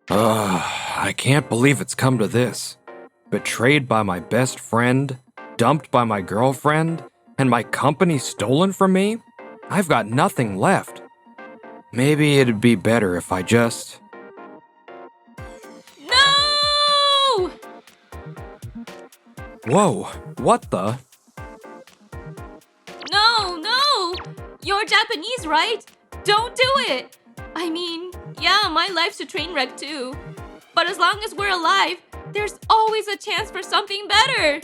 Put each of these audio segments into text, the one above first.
I can't believe it's come to this. Betrayed by my best friend, dumped by my girlfriend, and my company stolen from me? I've got nothing left. Maybe it'd be better if I just... No! Whoa, what the? No! You're Japanese, right? Don't do it! I mean, yeah, my life's a train wreck too. But as long as we're alive, there's always a chance for something better!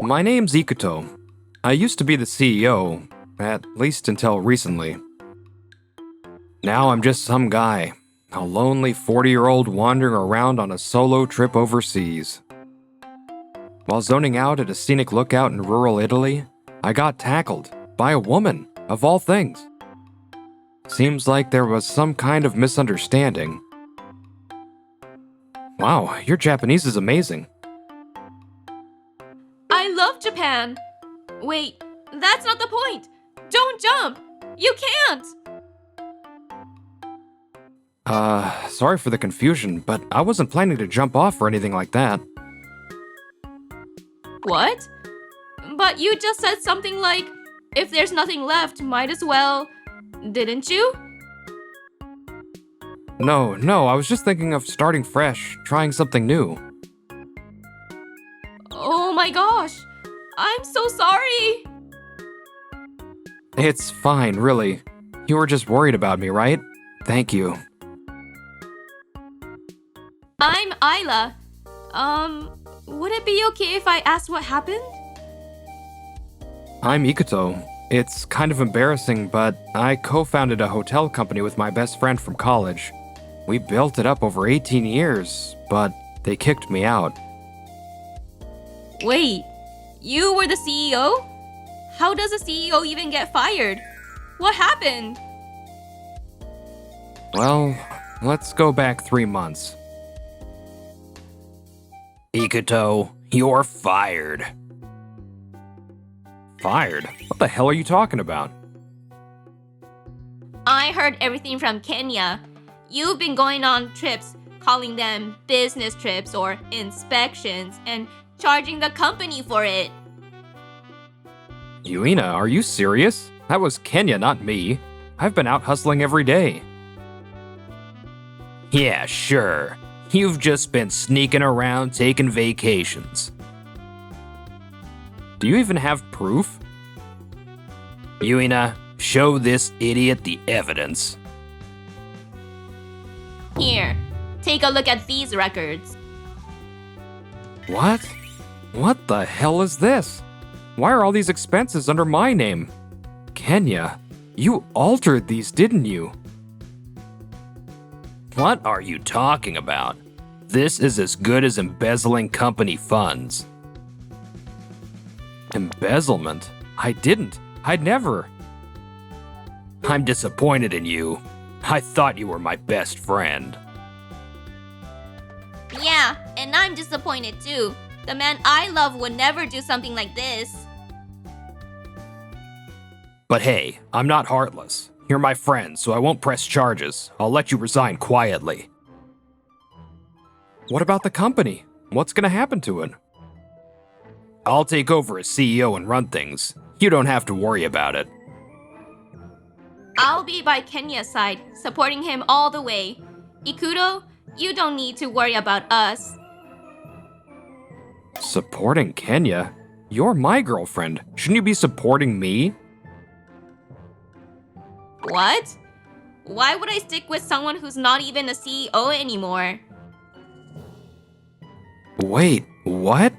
My name's Ikuto. I used to be the CEO, at least until recently. Now I'm just some guy, a lonely 40-year-old wandering around on a solo trip overseas. While zoning out at a scenic lookout in rural Italy, I got tackled by a woman, of all things. Seems like there was some kind of misunderstanding. Wow, your Japanese is amazing. I love Japan! Wait, that's not the point! Don't jump! You can't! Sorry for the confusion, but I wasn't planning to jump off or anything like that. What? But you just said something like, if there's nothing left, might as well... Didn't you? No, I was just thinking of starting fresh, trying something new. Oh my gosh! I'm so sorry! It's fine, really. You were just worried about me, right? Thank you. I'm Isla. Would it be okay if I asked what happened? I'm Ikuto. It's kind of embarrassing, but I co-founded a hotel company with my best friend from college. We built it up over 18 years, but they kicked me out. Wait, you were the CEO? How does a CEO even get fired? What happened? Well, let's go back 3 months. Ikuto, you're fired. Fired? What the hell are you talking about? I heard everything from Kenya. You've been going on trips, calling them business trips or inspections, and charging the company for it. Yuina, are you serious? That was Kenya, not me. I've been out hustling every day. Yeah, sure. You've just been sneaking around taking vacations. Do you even have proof? Yuina, show this idiot the evidence. Here, take a look at these records. What? What the hell is this? Why are all these expenses under my name? Kenya, you altered these, didn't you? What are you talking about? This is as good as embezzling company funds. Embezzlement? I didn't. I'd never. I'm disappointed in you. I thought you were my best friend. Yeah, and I'm disappointed too. The man I love would never do something like this. But hey, I'm not heartless. You're my friend, so I won't press charges. I'll let you resign quietly. What about the company? What's gonna happen to it? I'll take over as CEO and run things. You don't have to worry about it. I'll be by Kenya's side, supporting him all the way. Ikuto, you don't need to worry about us. Supporting Kenya? You're my girlfriend. Shouldn't you be supporting me? What? Why would I stick with someone who's not even a CEO anymore? Wait, what?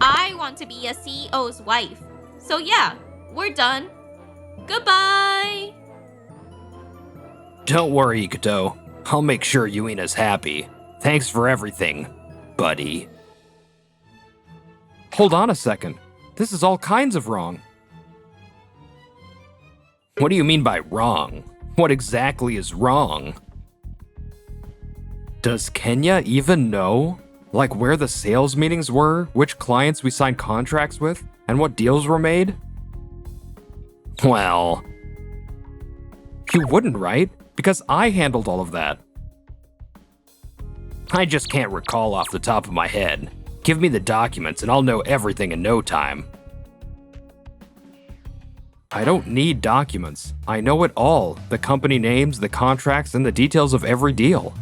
I want to be a CEO's wife. So yeah, we're done. Goodbye! Don't worry, Ikuto. I'll make sure Yuina's happy. Thanks for everything, buddy. Hold on a second. This is all kinds of wrong. What do you mean by wrong? What exactly is wrong? Does Kenya even know? Like where the sales meetings were, which clients we signed contracts with, and what deals were made? Well, You wouldn't, right? Because I handled all of that. I just can't recall off the top of my head. Give me the documents and I'll know everything in no time. I don't need documents. I know it all. The company names, the contracts, and the details of every deal.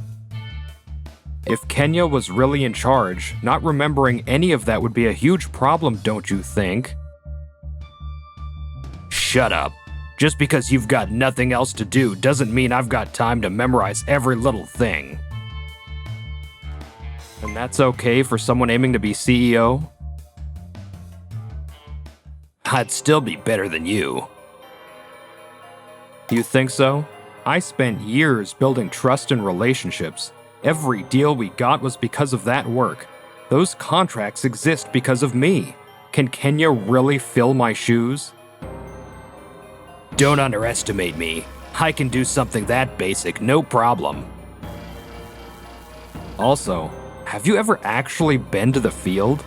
If Kenya was really in charge, not remembering any of that would be a huge problem, don't you think? Shut up. Just because you've got nothing else to do doesn't mean I've got time to memorize every little thing. And that's okay for someone aiming to be CEO? I'd still be better than you. You think so? I spent years building trust and relationships. Every deal we got was because of that work. Those contracts exist because of me. Can Kenya really fill my shoes? Don't underestimate me. I can do something that basic, no problem. Also, have you ever actually been to the field?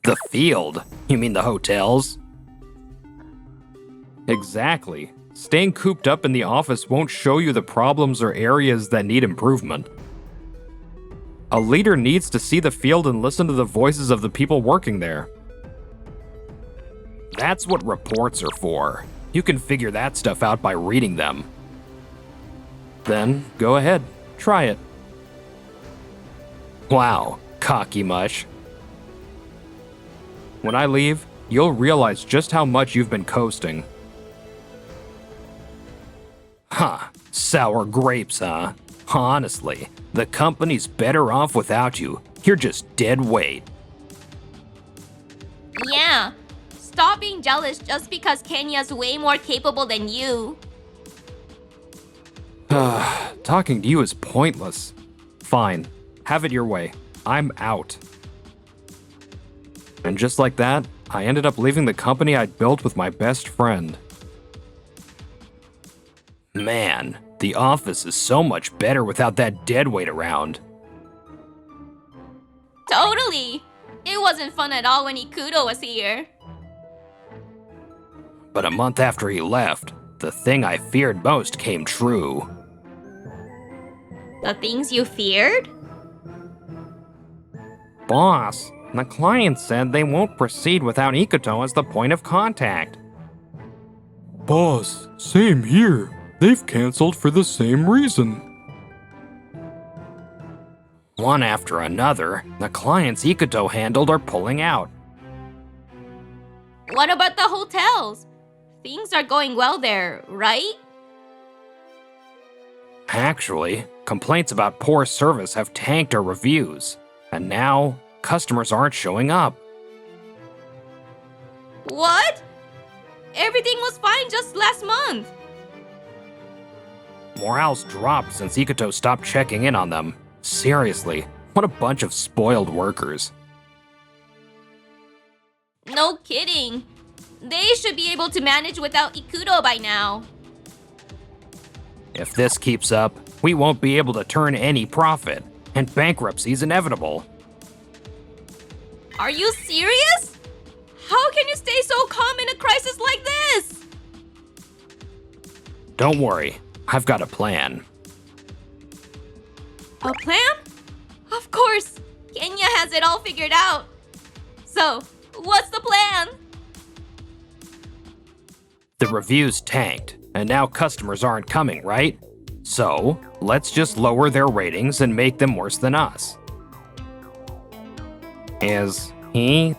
The field? You mean the hotels? Exactly. Staying cooped up in the office won't show you the problems or areas that need improvement. A leader needs to see the field and listen to the voices of the people working there. That's what reports are for. You can figure that stuff out by reading them. Then, go ahead, try it. Wow, cocky mush. When I leave, you'll realize just how much you've been coasting. Huh, sour grapes, huh? Honestly, the company's better off without you. You're just dead weight. Yeah. Stop being jealous just because Kenya's way more capable than you. Talking to you is pointless. Fine, have it your way. I'm out. And just like that, I ended up leaving the company I'd built with my best friend. Man, the office is so much better without that deadweight around. Totally. It wasn't fun at all when Ikuto was here. But a month after he left, the thing I feared most came true. The things you feared? Boss, the client said they won't proceed without Ikuto as the point of contact. Boss, same here. They've canceled for the same reason. One after another, the clients Ikuto handled are pulling out. What about the hotels? Things are going well there, right? Actually, complaints about poor service have tanked our reviews, and now customers aren't showing up. What? Everything was fine just last month. Morale's dropped since Ikuto stopped checking in on them. Seriously, what a bunch of spoiled workers. No kidding. They should be able to manage without Ikuto by now. If this keeps up, we won't be able to turn any profit, and bankruptcy's inevitable. Are you serious? How can you stay so calm in a crisis like this? Don't worry, I've got a plan. A plan? Of course. Kenya has it all figured out. So, what's the plan? The reviews tanked, and now customers aren't coming, right? So, let's just lower their ratings and make them worse than us. Is he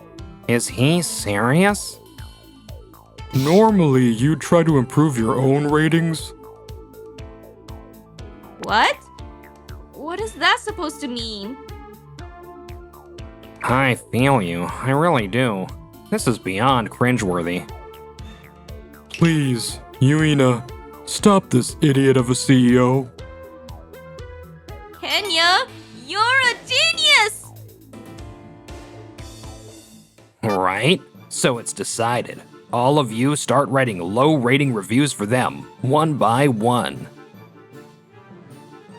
serious? Normally, you'd try to improve your own ratings. What? What is that supposed to mean? I feel you, I really do. This is beyond cringeworthy. Please, Yuina, stop this idiot of a CEO. Kenya, you're a genius! Right? So it's decided. All of you start writing low-rating reviews for them, one by one.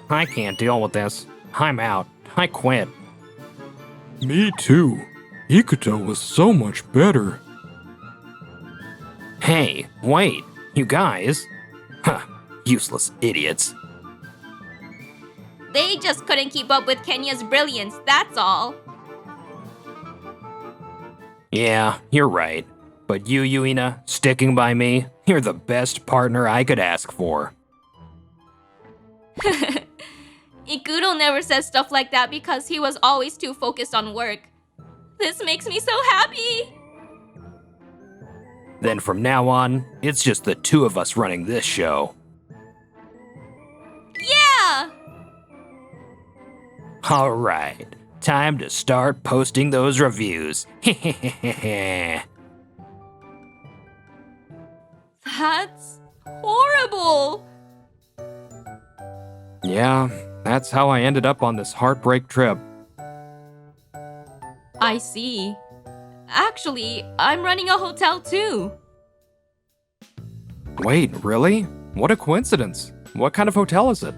I can't deal with this. I'm out. I quit. Me too. Ikuto was so much better. Hey, wait. You guys? Huh, useless idiots. They just couldn't keep up with Kenya's brilliance, that's all. Yeah, you're right. But you, Yuina, sticking by me, you're the best partner I could ask for. Ikuro never says stuff like that because he was always too focused on work. This makes me so happy! Then from now on, it's just the two of us running this show. Yeah! Alright, time to start posting those reviews. That's horrible! Yeah, that's how I ended up on this heartbreak trip. I see. Actually, I'm running a hotel too. Wait, really? What a coincidence. What kind of hotel is it?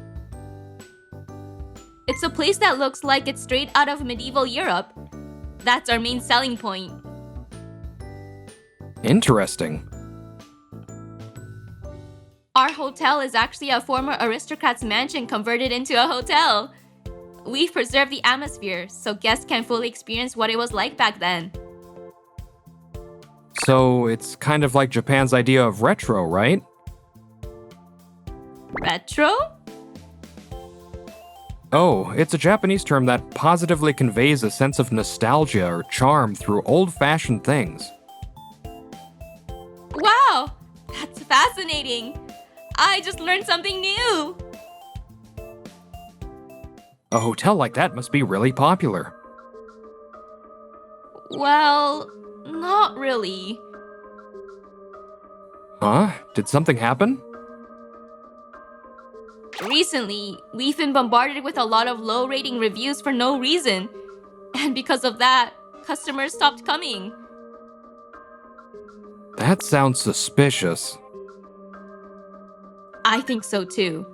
It's a place that looks like it's straight out of medieval Europe. That's our main selling point. Interesting. Our hotel is actually a former aristocrat's mansion converted into a hotel. We've preserved the atmosphere so guests can fully experience what it was like back then. So it's kind of like Japan's idea of retro, right? Retro? Oh, it's a Japanese term that positively conveys a sense of nostalgia or charm through old-fashioned things. Wow, that's fascinating. I just learned something new. A hotel like that must be really popular. Well, not really. Huh? Did something happen? Recently, we've been bombarded with a lot of low-rating reviews for no reason. And because of that, customers stopped coming. That sounds suspicious. I think so too.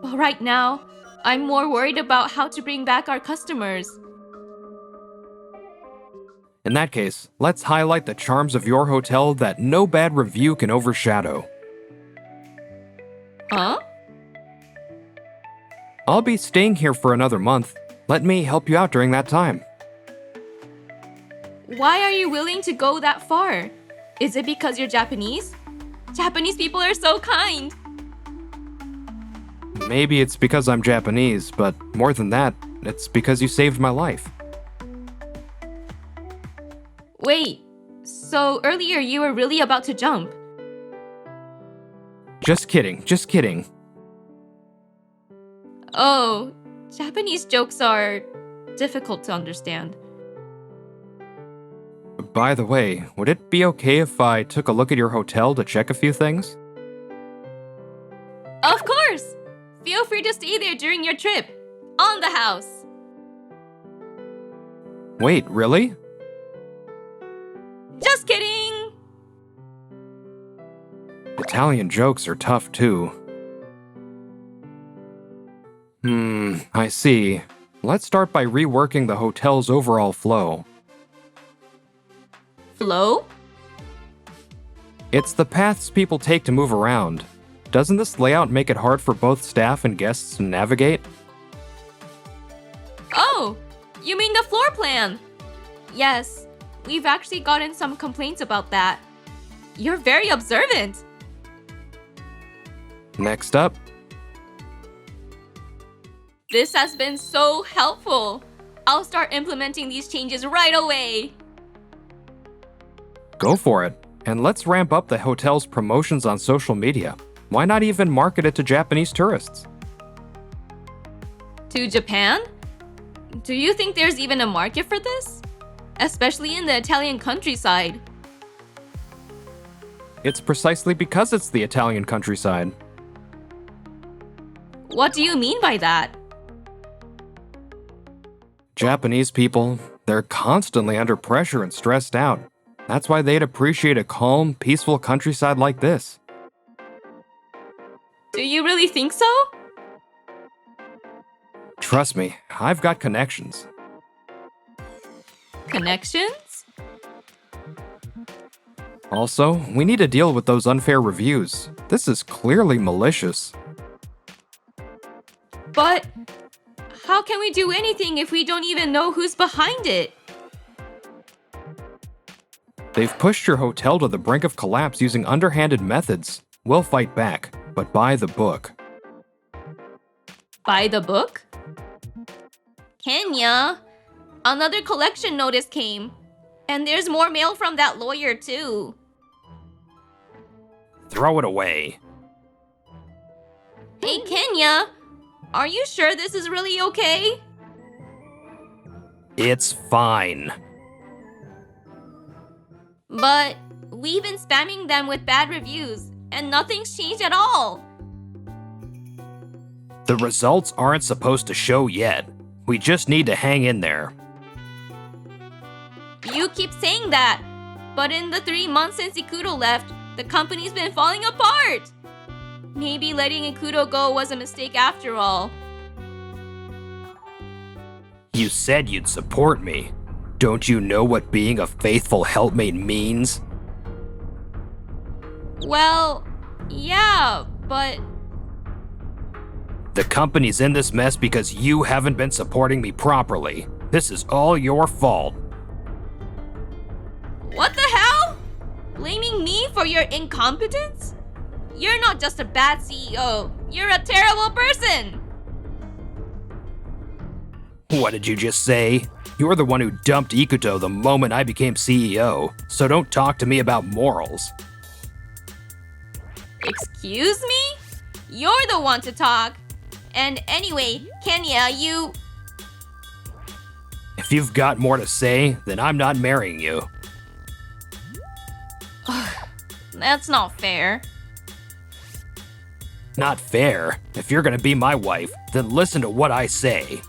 But right now, I'm more worried about how to bring back our customers. In that case, let's highlight the charms of your hotel that no bad review can overshadow. Huh? I'll be staying here for another month. Let me help you out during that time. Why are you willing to go that far? Is it because you're Japanese? Japanese people are so kind. Maybe it's because I'm Japanese, but more than that, it's because you saved my life. Wait, so earlier you were really about to jump? Just kidding, just kidding. Oh, Japanese jokes are difficult to understand. By the way, would it be okay if I took a look at your hotel to check a few things? Of course! Feel free to stay there during your trip. On the house. Wait, really? Just kidding! Italian jokes are tough too. I see. Let's start by reworking the hotel's overall flow. Flow? It's the paths people take to move around. Doesn't this layout make it hard for both staff and guests to navigate? Oh, you mean the floor plan? Yes, we've actually gotten some complaints about that. You're very observant. Next up, This has been so helpful. I'll start implementing these changes right away. go for it. And let's ramp up the hotel's promotions on social media. Why not even market it to Japanese tourists? To Japan? Do you think there's even a market for this? Especially in the Italian countryside. It's precisely because it's the Italian countryside. What do you mean by that? Japanese people, they're constantly under pressure and stressed out. That's why they'd appreciate a calm, peaceful countryside like this. Do you really think so? Trust me, I've got connections. Connections? Also, we need to deal with those unfair reviews. This is clearly malicious. But how can we do anything if we don't even know who's behind it? They've pushed your hotel to the brink of collapse using underhanded methods. We'll fight back, but by the book. By the book? Kenya, another collection notice came. And there's more mail from that lawyer too. Throw it away. Hey Kenya, are you sure this is really okay? It's fine. But we've been spamming them with bad reviews, and nothing's changed at all. The results aren't supposed to show yet. We just need to hang in there. You keep saying that, but in the 3 months since Ikuto left, the company's been falling apart. Maybe letting Ikuto go was a mistake after all. You said you'd support me. Don't you know what being a faithful helpmate means? Well, yeah, but... The company's in this mess because you haven't been supporting me properly. This is all your fault. What the hell? Blaming me for your incompetence? You're not just a bad CEO, you're a terrible person! What did you just say? You're the one who dumped Ikuto the moment I became CEO, so don't talk to me about morals. Excuse me? You're the one to talk. And anyway, Kenya, you... If you've got more to say, then I'm not marrying you. That's not fair. Not fair. If you're gonna be my wife, then listen to what I say.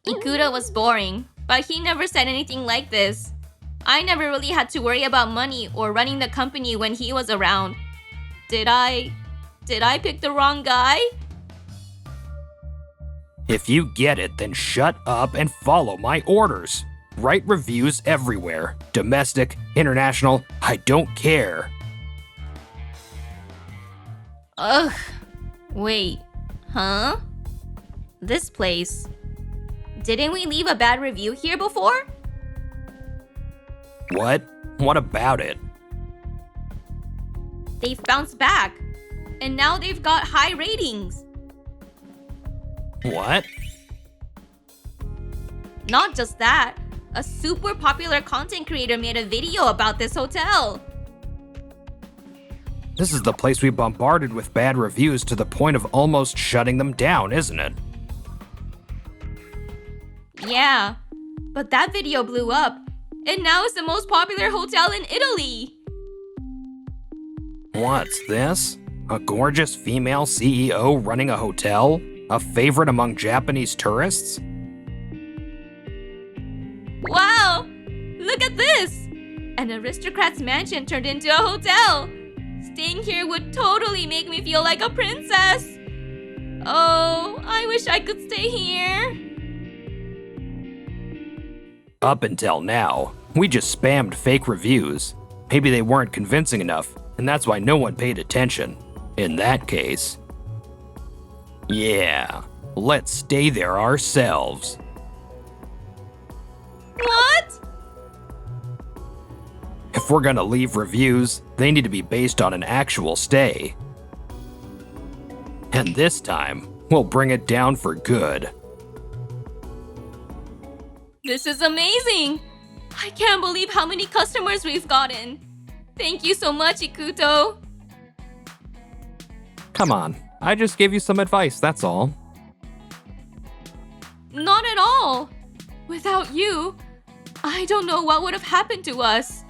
Ikuto was boring, but he never said anything like this. I never really had to worry about money or running the company when he was around. Did I pick the wrong guy? If you get it, then shut up and follow my orders. Write reviews everywhere. Domestic, international, I don't care. Ugh. Wait. Huh? This place. Didn't we leave a bad review here before? What? What about it? They've bounced back. And now they've got high ratings. What? Not just that. A super popular content creator made a video about this hotel. This is the place we bombarded with bad reviews to the point of almost shutting them down, isn't it? Yeah, but that video blew up, and now it's the most popular hotel in Italy. What's this? A gorgeous female CEO running a hotel? A favorite among Japanese tourists? Wow! Look at this! An aristocrat's mansion turned into a hotel. Staying here would totally make me feel like a princess. Oh, I wish I could stay here. Up until now, we just spammed fake reviews. Maybe they weren't convincing enough, and that's why no one paid attention. In that case, yeah, let's stay there ourselves. What? If we're gonna leave reviews, they need to be based on an actual stay. And this time, we'll bring it down for good. This is amazing! I can't believe how many customers we've gotten. Thank you so much, Ikuto. Come on, I just gave you some advice, that's all. Not at all. Without you, I don't know what would have happened to us.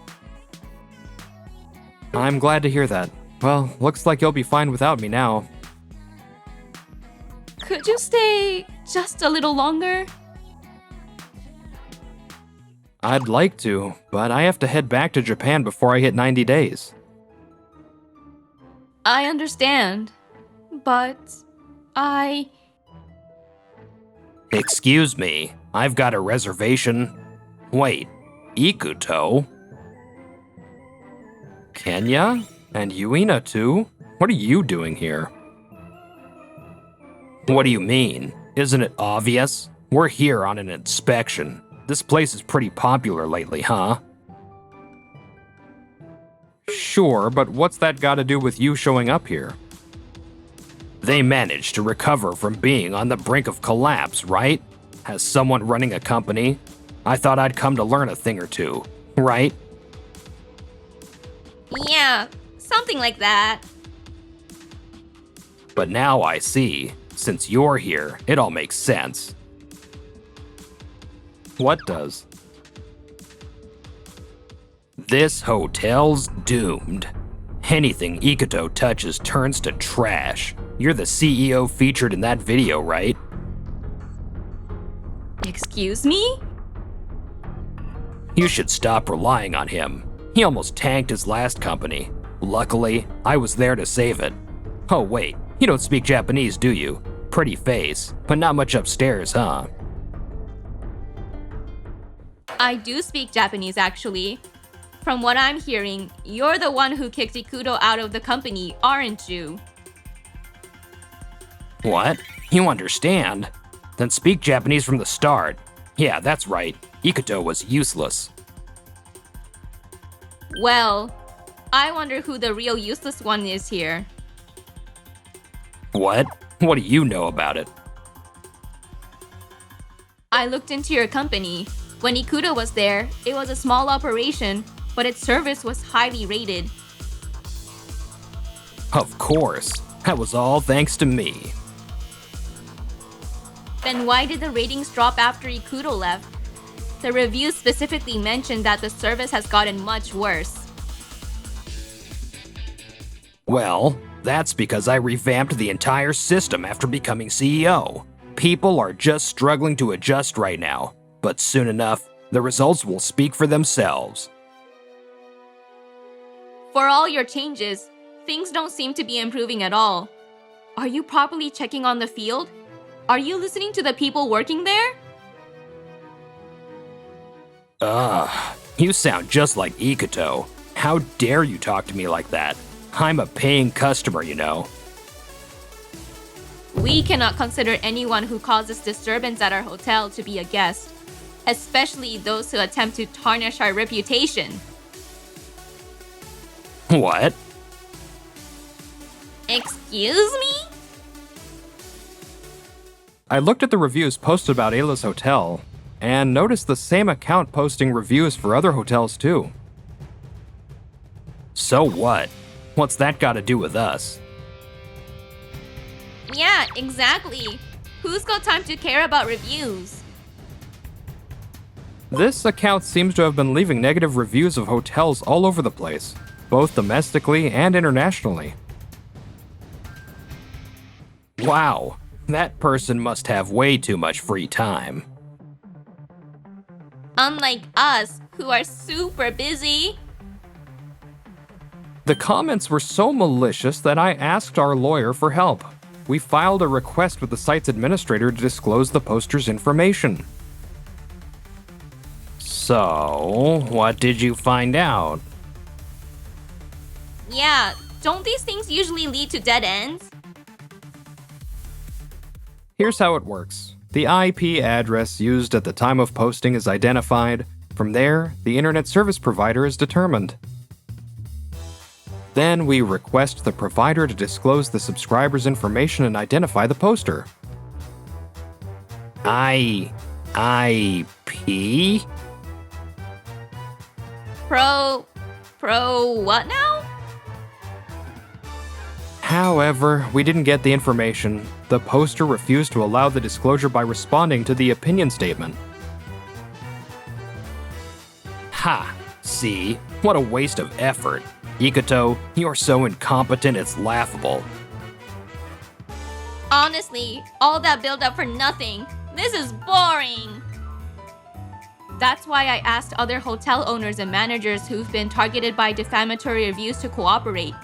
I'm glad to hear that. Well, looks like you'll be fine without me now. Could you stay just a little longer? I'd like to, but I have to head back to Japan before I hit 90 days. I understand, but Excuse me, I've got a reservation. Wait, Ikuto? Kenya? And Yuina too? What are you doing here? What do you mean? Isn't it obvious? We're here on an inspection. This place is pretty popular lately, huh? Sure, but what's that got to do with you showing up here? They managed to recover from being on the brink of collapse, right? As someone running a company, I thought I'd come to learn a thing or two, right? Yeah, something like that. But now I see. Since you're here, it all makes sense. What does? This hotel's doomed. Anything Ikuto touches turns to trash. You're the CEO featured in that video, right? Excuse me? You should stop relying on him. He almost tanked his last company. Luckily, I was there to save it. Oh wait, you don't speak Japanese, do you? Pretty face, but not much upstairs, huh? I do speak Japanese, actually. From what I'm hearing, you're the one who kicked Ikuto out of the company, aren't you? What? You understand? Then speak Japanese from the start. Yeah, that's right. Ikuto was useless. Well, I wonder who the real useless one is here. What? What do you know about it? I looked into your company. When Ikuto was there, it was a small operation, but its service was highly rated. Of course. That was all thanks to me. Then why did the ratings drop after Ikuto left? The reviews specifically mentioned that the service has gotten much worse. Well, that's because I revamped the entire system after becoming CEO. People are just struggling to adjust right now, but soon enough, the results will speak for themselves. For all your changes, things don't seem to be improving at all. Are you properly checking on the field? Are you listening to the people working there? You sound just like Ikuto. How dare you talk to me like that? I'm a paying customer, you know. We cannot consider anyone who causes disturbance at our hotel to be a guest, especially those who attempt to tarnish our reputation. What? Excuse me? I looked at the reviews posted about Ayla's hotel, and noticed the same account posting reviews for other hotels too. So what? What's that got to do with us? Yeah, exactly. Who's got time to care about reviews? This account seems to have been leaving negative reviews of hotels all over the place, both domestically and internationally. Wow, that person must have way too much free time. Unlike us, who are super busy. The comments were so malicious that I asked our lawyer for help. We filed a request with the site's administrator to disclose the poster's information. So, what did you find out? Yeah, don't these things usually lead to dead ends? Here's how it works. The IP address used at the time of posting is identified. From there, the internet service provider is determined. Then we request the provider to disclose the subscriber's information and identify the poster. IP? Pro what now? However, we didn't get the information. The poster refused to allow the disclosure by responding to the opinion statement. Ha! See? What a waste of effort. Ikuto, you're so incompetent it's laughable. Honestly, all that build up for nothing. This is boring. That's why I asked other hotel owners and managers who've been targeted by defamatory reviews to cooperate.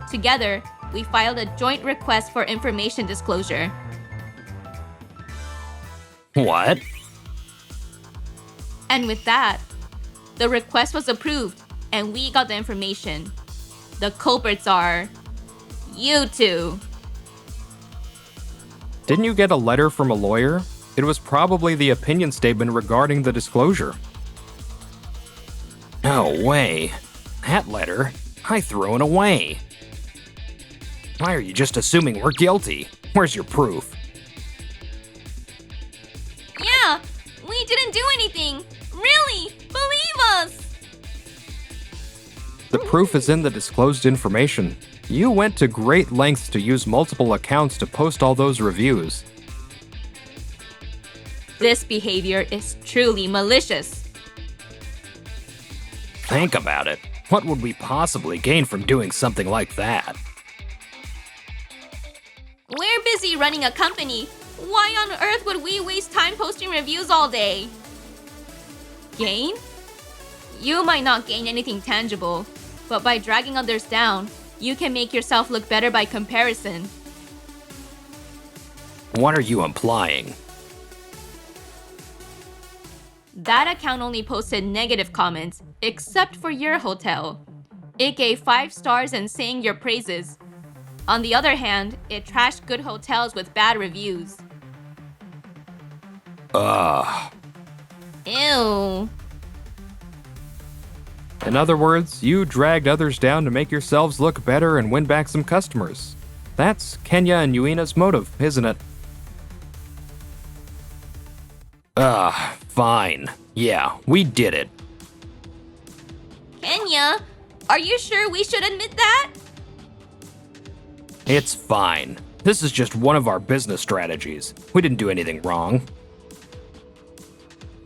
Together, we filed a joint request for information disclosure. What? And with that, the request was approved, and we got the information. The culprits are you two. Didn't you get a letter from a lawyer? It was probably the opinion statement regarding the disclosure. No way. That letter, I threw it away. Why are you just assuming we're guilty? Where's your proof? Yeah, we didn't do anything. Really, believe us. The proof is in the disclosed information. You went to great lengths to use multiple accounts to post all those reviews. This behavior is truly malicious. Think about it. What would we possibly gain from doing something like that? We're busy running a company. Why on earth would we waste time posting reviews all day? Gain? You might not gain anything tangible, but by dragging others down, you can make yourself look better by comparison. What are you implying? That account only posted negative comments, except for your hotel. It gave 5 stars and sang your praises. On the other hand, it trashed good hotels with bad reviews. Ew. In other words, you dragged others down to make yourselves look better and win back some customers. That's Kenya and Yuina's motive, isn't it? Fine. Yeah, we did it. Kenya, are you sure we should admit that? It's fine. This is just one of our business strategies. We didn't do anything wrong.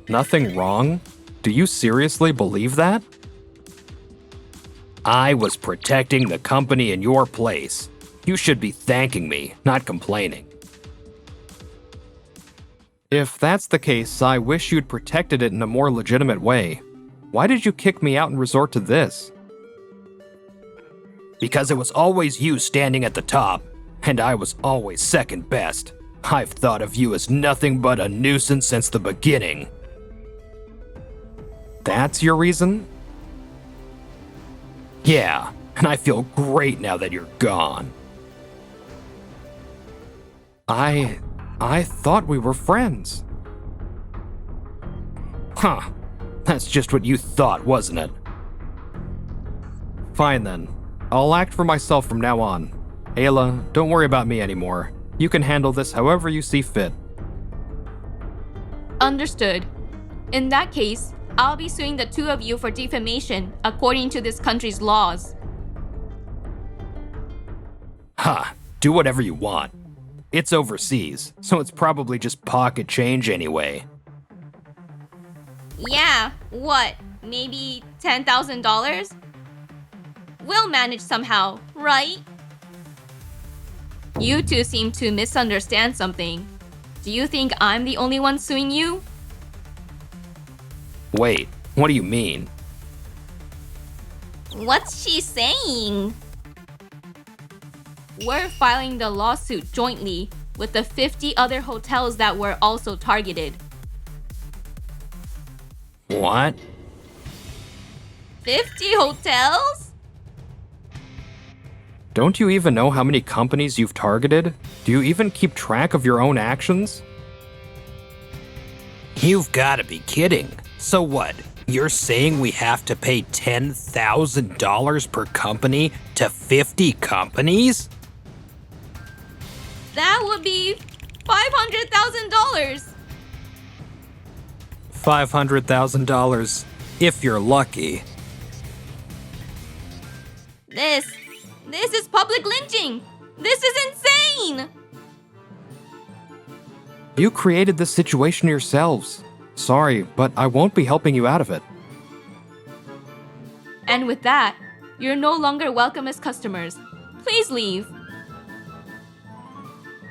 Nothing wrong? Do you seriously believe that? I was protecting the company in your place. You should be thanking me, not complaining. If that's the case, I wish you'd protected it in a more legitimate way. Why did you kick me out and resort to this? Because it was always you standing at the top, and I was always second best. I've thought of you as nothing but a nuisance since the beginning. That's your reason? Yeah, and I feel great now that you're gone. I thought we were friends. Huh. That's just what you thought, wasn't it? Fine then. I'll act for myself from now on. Ayla, don't worry about me anymore. You can handle this however you see fit. Understood. In that case, I'll be suing the two of you for defamation according to this country's laws. Ha, do whatever you want. It's overseas, so it's probably just pocket change anyway. Yeah, what? Maybe $10,000? We'll manage somehow, right? You two seem to misunderstand something. Do you think I'm the only one suing you? Wait, what do you mean? What's she saying? We're filing the lawsuit jointly with the 50 other hotels that were also targeted. What? 50 hotels? Don't you even know how many companies you've targeted? Do you even keep track of your own actions? You've gotta be kidding. So what? You're saying we have to pay $10,000 per company to 50 companies? That would be $500,000. $500,000, if you're lucky. This is public lynching. This is insane. You created this situation yourselves. Sorry, but I won't be helping you out of it. And with that, you're no longer welcome as customers. Please leave.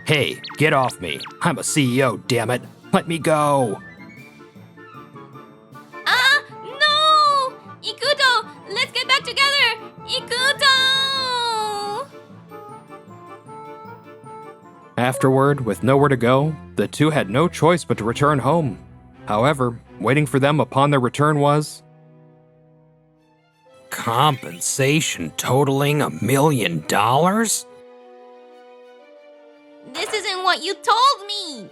Hey, get off me. I'm a CEO, damn it. Let me go. No! Ikuto, let's get back together. Ikuto! Afterward, with nowhere to go, the two had no choice but to return home. However, waiting for them upon their return was... Compensation totaling $1 million? This isn't what you told me!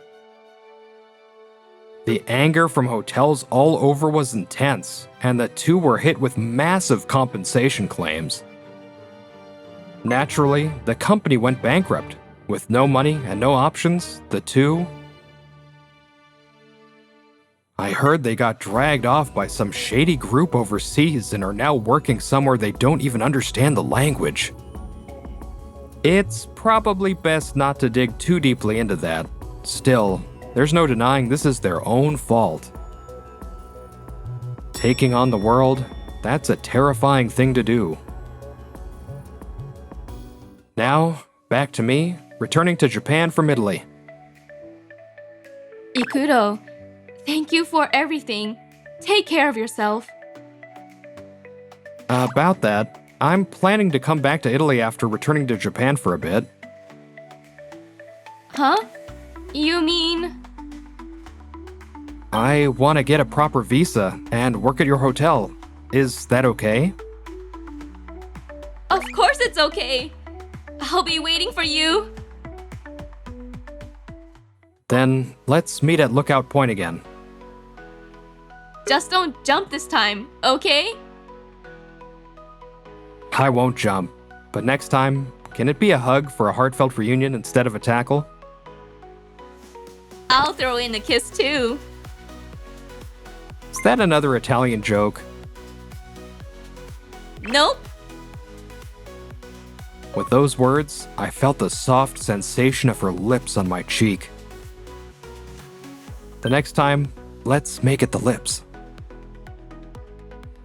The anger from hotels all over was intense, and the two were hit with massive compensation claims. Naturally, the company went bankrupt. With no money and no options, the two... I heard they got dragged off by some shady group overseas and are now working somewhere they don't even understand the language. It's probably best not to dig too deeply into that. Still, there's no denying this is their own fault. Taking on the world, that's a terrifying thing to do. Now, back to me, returning to Japan from Italy. Ikuto, thank you for everything. Take care of yourself. About that, I'm planning to come back to Italy after returning to Japan for a bit. Huh? You mean... I want to get a proper visa and work at your hotel. Is that okay? Of course it's okay. I'll be waiting for you. Then let's meet at Lookout Point again. Just don't jump this time, okay? I won't jump, but next time, can it be a hug for a heartfelt reunion instead of a tackle? I'll throw in a kiss too. Is that another Italian joke? Nope. With those words, I felt the soft sensation of her lips on my cheek. The next time, let's make it the lips.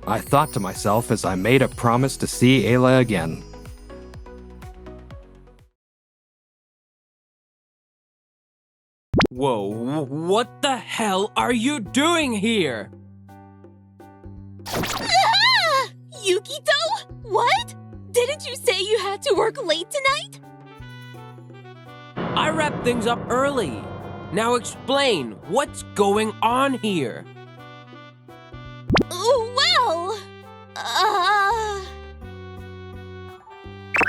I thought to myself as I made a promise to see Ayla again. Whoa, what the hell are you doing here? Ah! Yukito? What? Didn't you say you had to work late tonight? I wrapped things up early. Now explain, what's going on here? Well,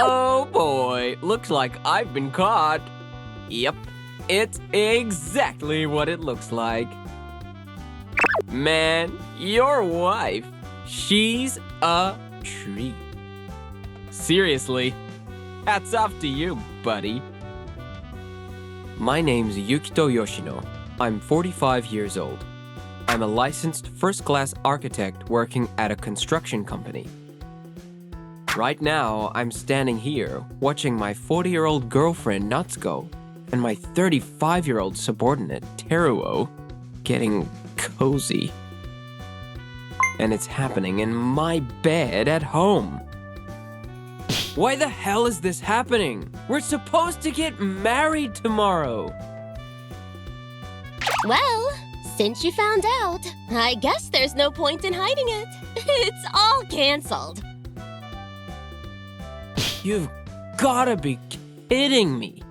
Oh boy, looks like I've been caught. Yep, it's exactly what it looks like. Man, your wife, she's a treat. Seriously, hats off to you, buddy. My name's Yukito Yoshino. I'm 45 years old. I'm a licensed first-class architect working at a construction company. Right now, I'm standing here watching my 40-year-old girlfriend Natsuko and my 35-year-old subordinate Teruo getting cozy. And it's happening in my bed at home. Why the hell is this happening? We're supposed to get married tomorrow. well, since you found out, I guess there's no point in hiding it. It's all canceled. You've gotta be kidding me.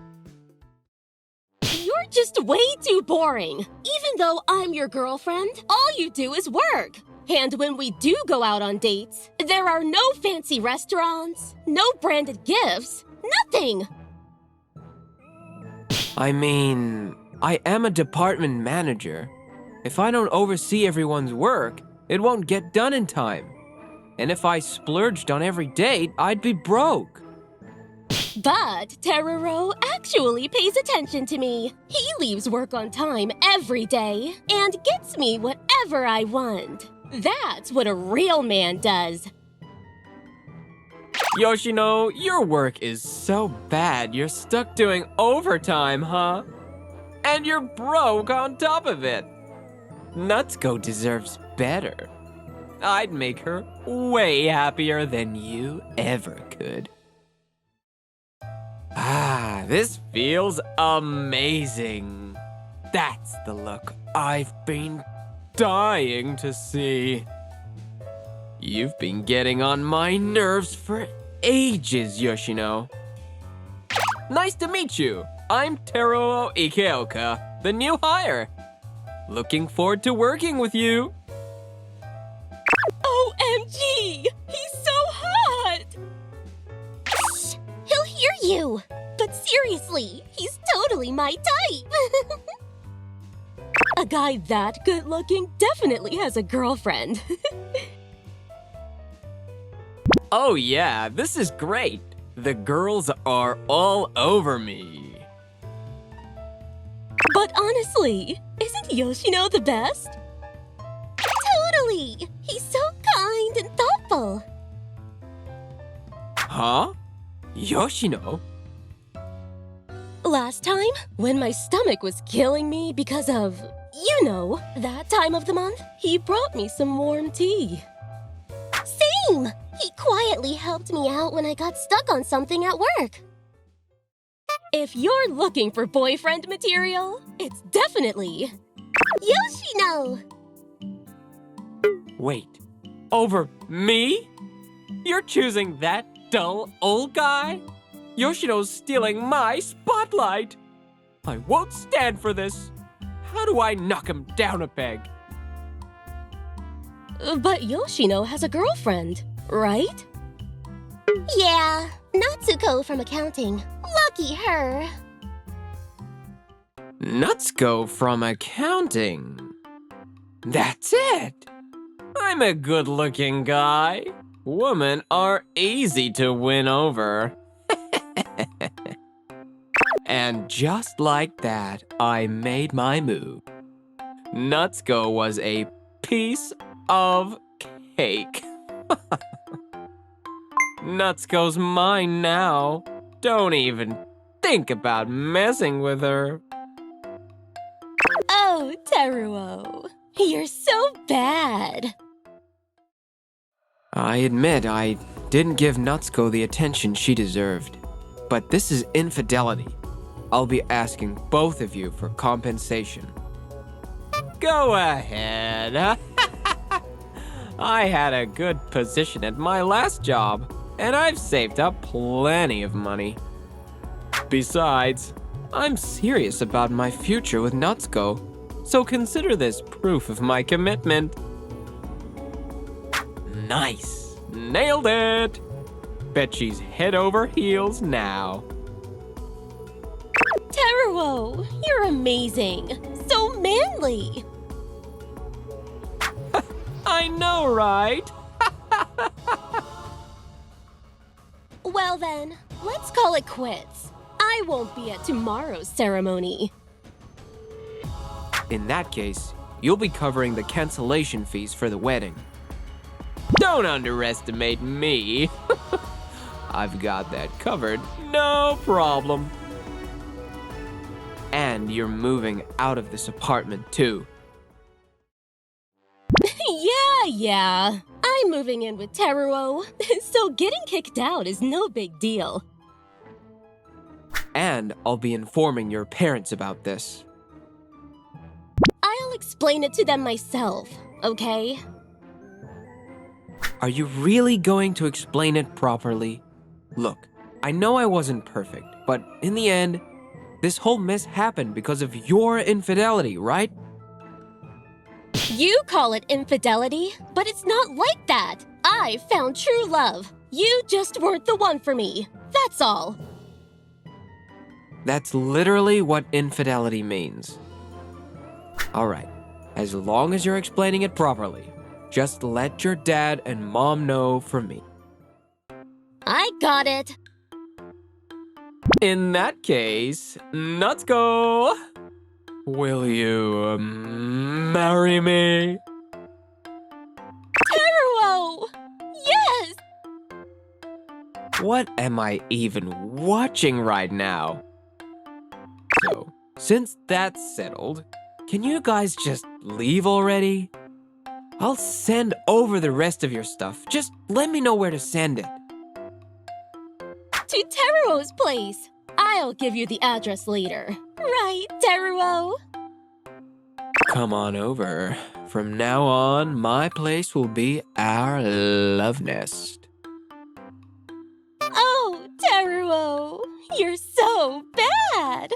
You're just way too boring. Even though I'm your girlfriend, all you do is work. And when we do go out on dates, there are no fancy restaurants, no branded gifts, nothing. I mean, I am a department manager. If I don't oversee everyone's work, it won't get done in time. And if I splurged on every date, I'd be broke. But Teruo actually pays attention to me. He leaves work on time every day and gets me whatever I want. That's what a real man does. Yoshino, your work is so bad you're stuck doing overtime, huh? And you're broke on top of it. Natsuko deserves better. I'd make her way happier than you ever could. Ah, this feels amazing. That's the look I've been dying to see. You've been getting on my nerves for ages, Yoshino. Nice to meet you. I'm Teruo Ikeoka, the new hire. Looking forward to working with you. OMG! He's so hear you! But seriously, he's totally my type! A guy that good-looking definitely has a girlfriend. Oh yeah, this is great. The girls are all over me. But honestly, isn't Yoshino the best? Totally! He's so kind and thoughtful. Huh? Yoshino? Last time, when my stomach was killing me because of, you know, that time of the month, he brought me some warm tea. Same! He quietly helped me out when I got stuck on something at work. If you're looking for boyfriend material, it's definitely Yoshino! Wait, over me? You're choosing that dull old guy? Yoshino's stealing my spotlight! I won't stand for this! How do I knock him down a peg? But Yoshino has a girlfriend, right? Yeah, Natsuko from accounting. Lucky her. Natsuko from accounting. That's it! I'm a good-looking guy. Women are easy to win over. And just like that, I made my move. Natsuko was a piece of cake. Natsuko's mine now. Don't even think about messing with her. Oh, Teruo, you're so bad. I admit I didn't give Natsuko the attention she deserved. But this is infidelity. I'll be asking both of you for compensation. Go ahead. I had a good position at my last job, and I've saved up plenty of money. Besides, I'm serious about my future with Natsuko, so consider this proof of my commitment. Nice! Nailed it! Bet she's head over heels now. Teruo, you're amazing. So manly. I know, right? Well then, let's call it quits. I won't be at tomorrow's ceremony. In that case, you'll be covering the cancellation fees for the wedding. Don't underestimate me. I've got that covered, no problem. And you're moving out of this apartment too. Yeah. I'm moving in with Teruo, so getting kicked out is no big deal. And I'll be informing your parents about this. I'll explain it to them myself, okay? Are you really going to explain it properly? Look, I know I wasn't perfect, but in the end, this whole mess happened because of your infidelity, right? You call it infidelity, but it's not like that. I found true love. You just weren't the one for me. That's all. That's literally what infidelity means. Alright, as long as you're explaining it properly, just let your dad and mom know from me. I got it. In that case, let's go! Will you marry me? Teruo! Yes! What am I even watching right now? So, since that's settled, can you guys just leave already? I'll send over the rest of your stuff. Just let me know where to send it. To Teruo's place. I'll give you the address later. Right, Teruo? Come on over. From now on, my place will be our love nest. Oh, Teruo, you're so bad.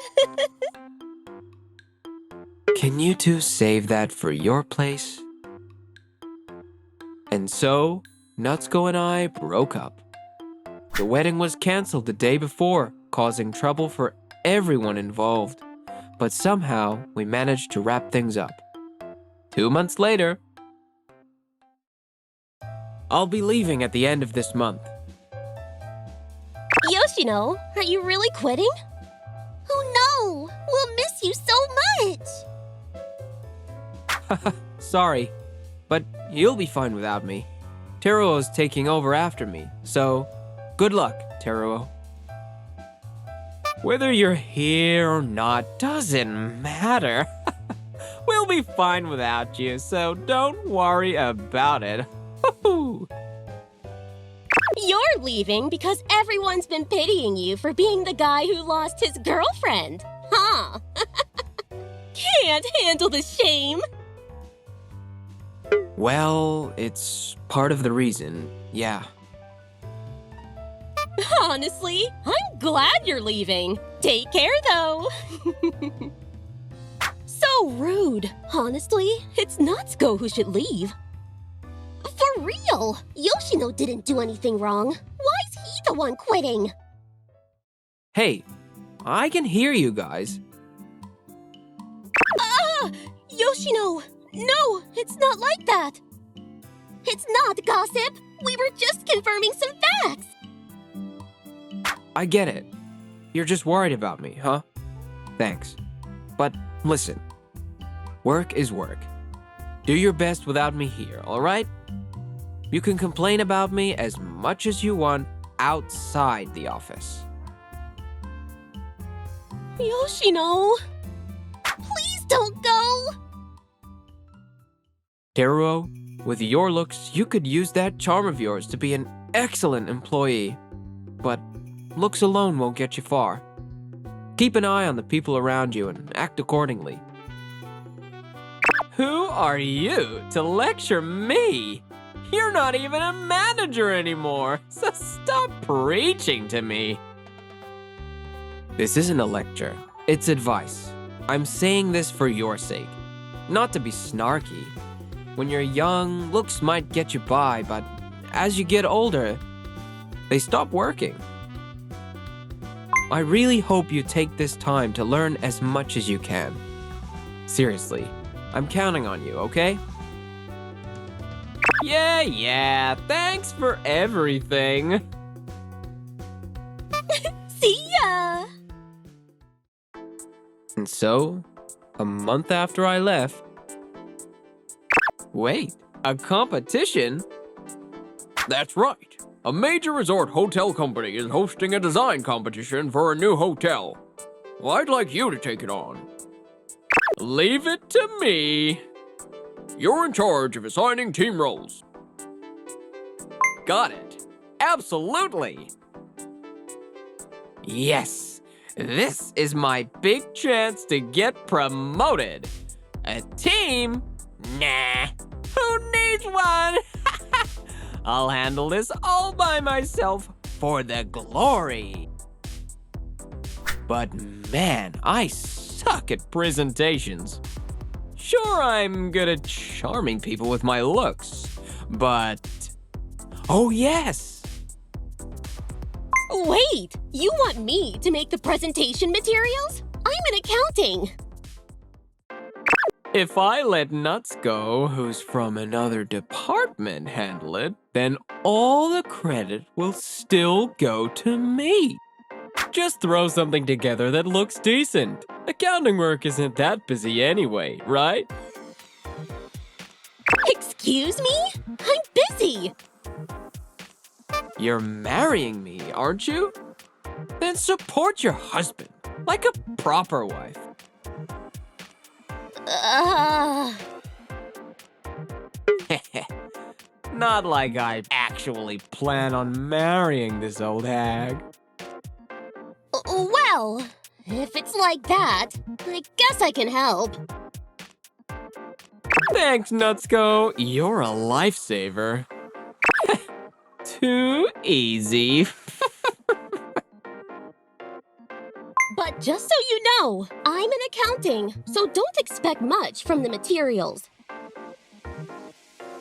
Can you two save that for your place? And so, Natsuko and I broke up. The wedding was canceled the day before, causing trouble for everyone involved. But somehow, we managed to wrap things up. 2 months later, I'll be leaving at the end of this month. Yoshino, are you really quitting? Oh no! We'll miss you so much! Sorry, but you'll be fine without me. Teruo's taking over after me, so good luck, Teruo. Whether you're here or not doesn't matter. We'll be fine without you, so don't worry about it. You're leaving because everyone's been pitying you for being the guy who lost his girlfriend, huh? Can't handle the shame. Well, it's part of the reason, yeah. Honestly, I'm glad you're leaving. Take care, though. So rude. Honestly, it's Natsuko who should leave. For real, Yoshino didn't do anything wrong. Why is he the one quitting? Hey, I can hear you guys. Yoshino, no, it's not like that. It's not gossip. We were just confirming some facts. I get it. You're just worried about me, huh? Thanks. But listen, work is work. Do your best without me here, alright? You can complain about me as much as you want outside the office. Yoshino, please don't go. Teruo, with your looks, you could use that charm of yours to be an excellent employee. But looks alone won't get you far. Keep an eye on the people around you and act accordingly. Who are you to lecture me? You're not even a manager anymore, so stop preaching to me. This isn't a lecture, it's advice. I'm saying this for your sake, not to be snarky. When you're young, looks might get you by, but as you get older, they stop working. I really hope you take this time to learn as much as you can. Seriously, I'm counting on you, okay? Yeah, thanks for everything. See ya! And so, a month after I left... Wait, a competition? That's right. A major resort hotel company is hosting a design competition for a new hotel. I'd like you to take it on. Leave it to me. You're in charge of assigning team roles. Got it. Absolutely. Yes, this is my big chance to get promoted. A team? Nah, who needs one? I'll handle this all by myself for the glory. But man, I suck at presentations. Sure, I'm good at charming people with my looks, but... Oh yes! Wait, you want me to make the presentation materials? I'm in accounting. If I let Natsuko, who's from another department, handle it, then all the credit will still go to me. Just throw something together that looks decent. Accounting work isn't that busy anyway, right? Excuse me? I'm busy. You're marrying me, aren't you? Then support your husband, like a proper wife. Not like I actually plan on marrying this old hag. Well, if it's like that, I guess I can help. Thanks, Natsuko. You're a lifesaver. Too easy. But just so you know, I'm in accounting, so don't expect much from the materials.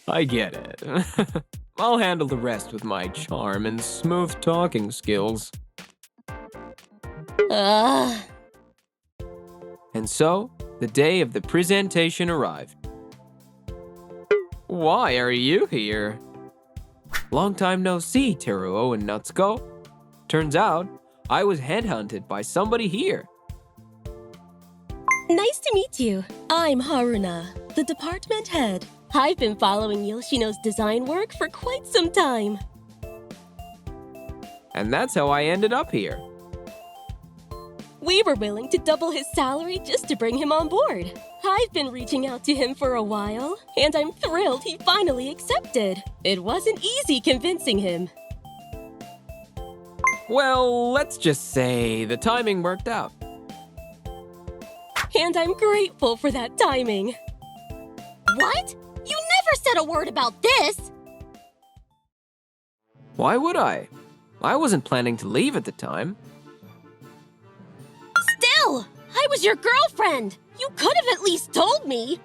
I get it. I'll handle the rest with my charm and smooth talking skills. Ugh. And so, the day of the presentation arrived. Why are you here? Long time no see, Teruo and Natsuko. Turns out, I was headhunted by somebody here. Nice to meet you. I'm Haruna, the department head. I've been following Yoshino's design work for quite some time. And that's how I ended up here. We were willing to double his salary just to bring him on board. I've been reaching out to him for a while, and I'm thrilled he finally accepted. It wasn't easy convincing him. Well, let's just say the timing worked out. And I'm grateful for that timing. What? You never said a word about this! Why would I? I wasn't planning to leave at the time. Still! I was your girlfriend! You could have at least told me!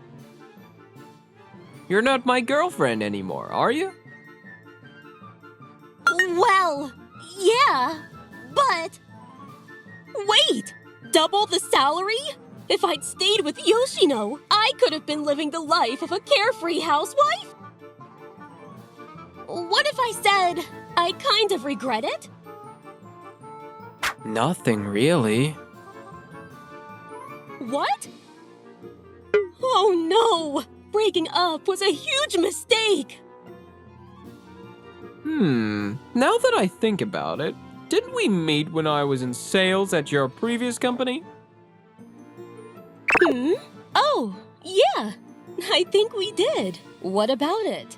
You're not my girlfriend anymore, are you? Well, yeah, but... Wait! Double the salary? If I'd stayed with Yoshino, I could have been living the life of a carefree housewife? What if I said I kind of regret it? Nothing really. What? Oh no! Breaking up was a huge mistake! Now that I think about it, didn't we meet when I was in sales at your previous company? Oh, yeah. I think we did. What about it?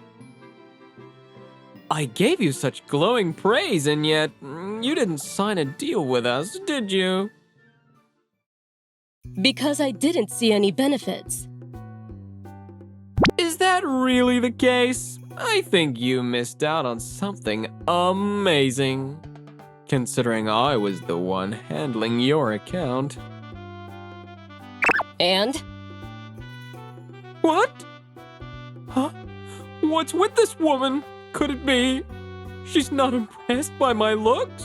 I gave you such glowing praise, and yet you didn't sign a deal with us, did you? Because I didn't see any benefits. Is that really the case? I think you missed out on something amazing, considering I was the one handling your account. And? What? Huh? What's with this woman? Could it be she's not impressed by my looks?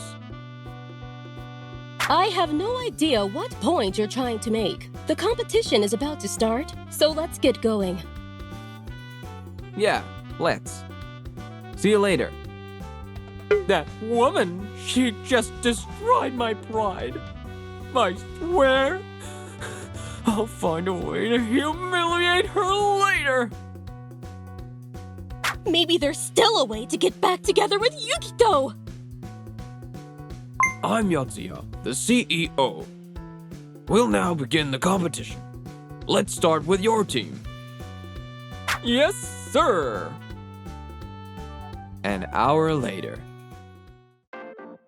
I have no idea what point you're trying to make. The competition is about to start, so let's get going. Yeah, let's. See you later. That woman, she just destroyed my pride. I swear, I'll find a way to humiliate her later. Maybe there's still a way to get back together with Yukito! I'm Yatsuya, the CEO. We'll now begin the competition. Let's start with your team. Yes, sir. An hour later.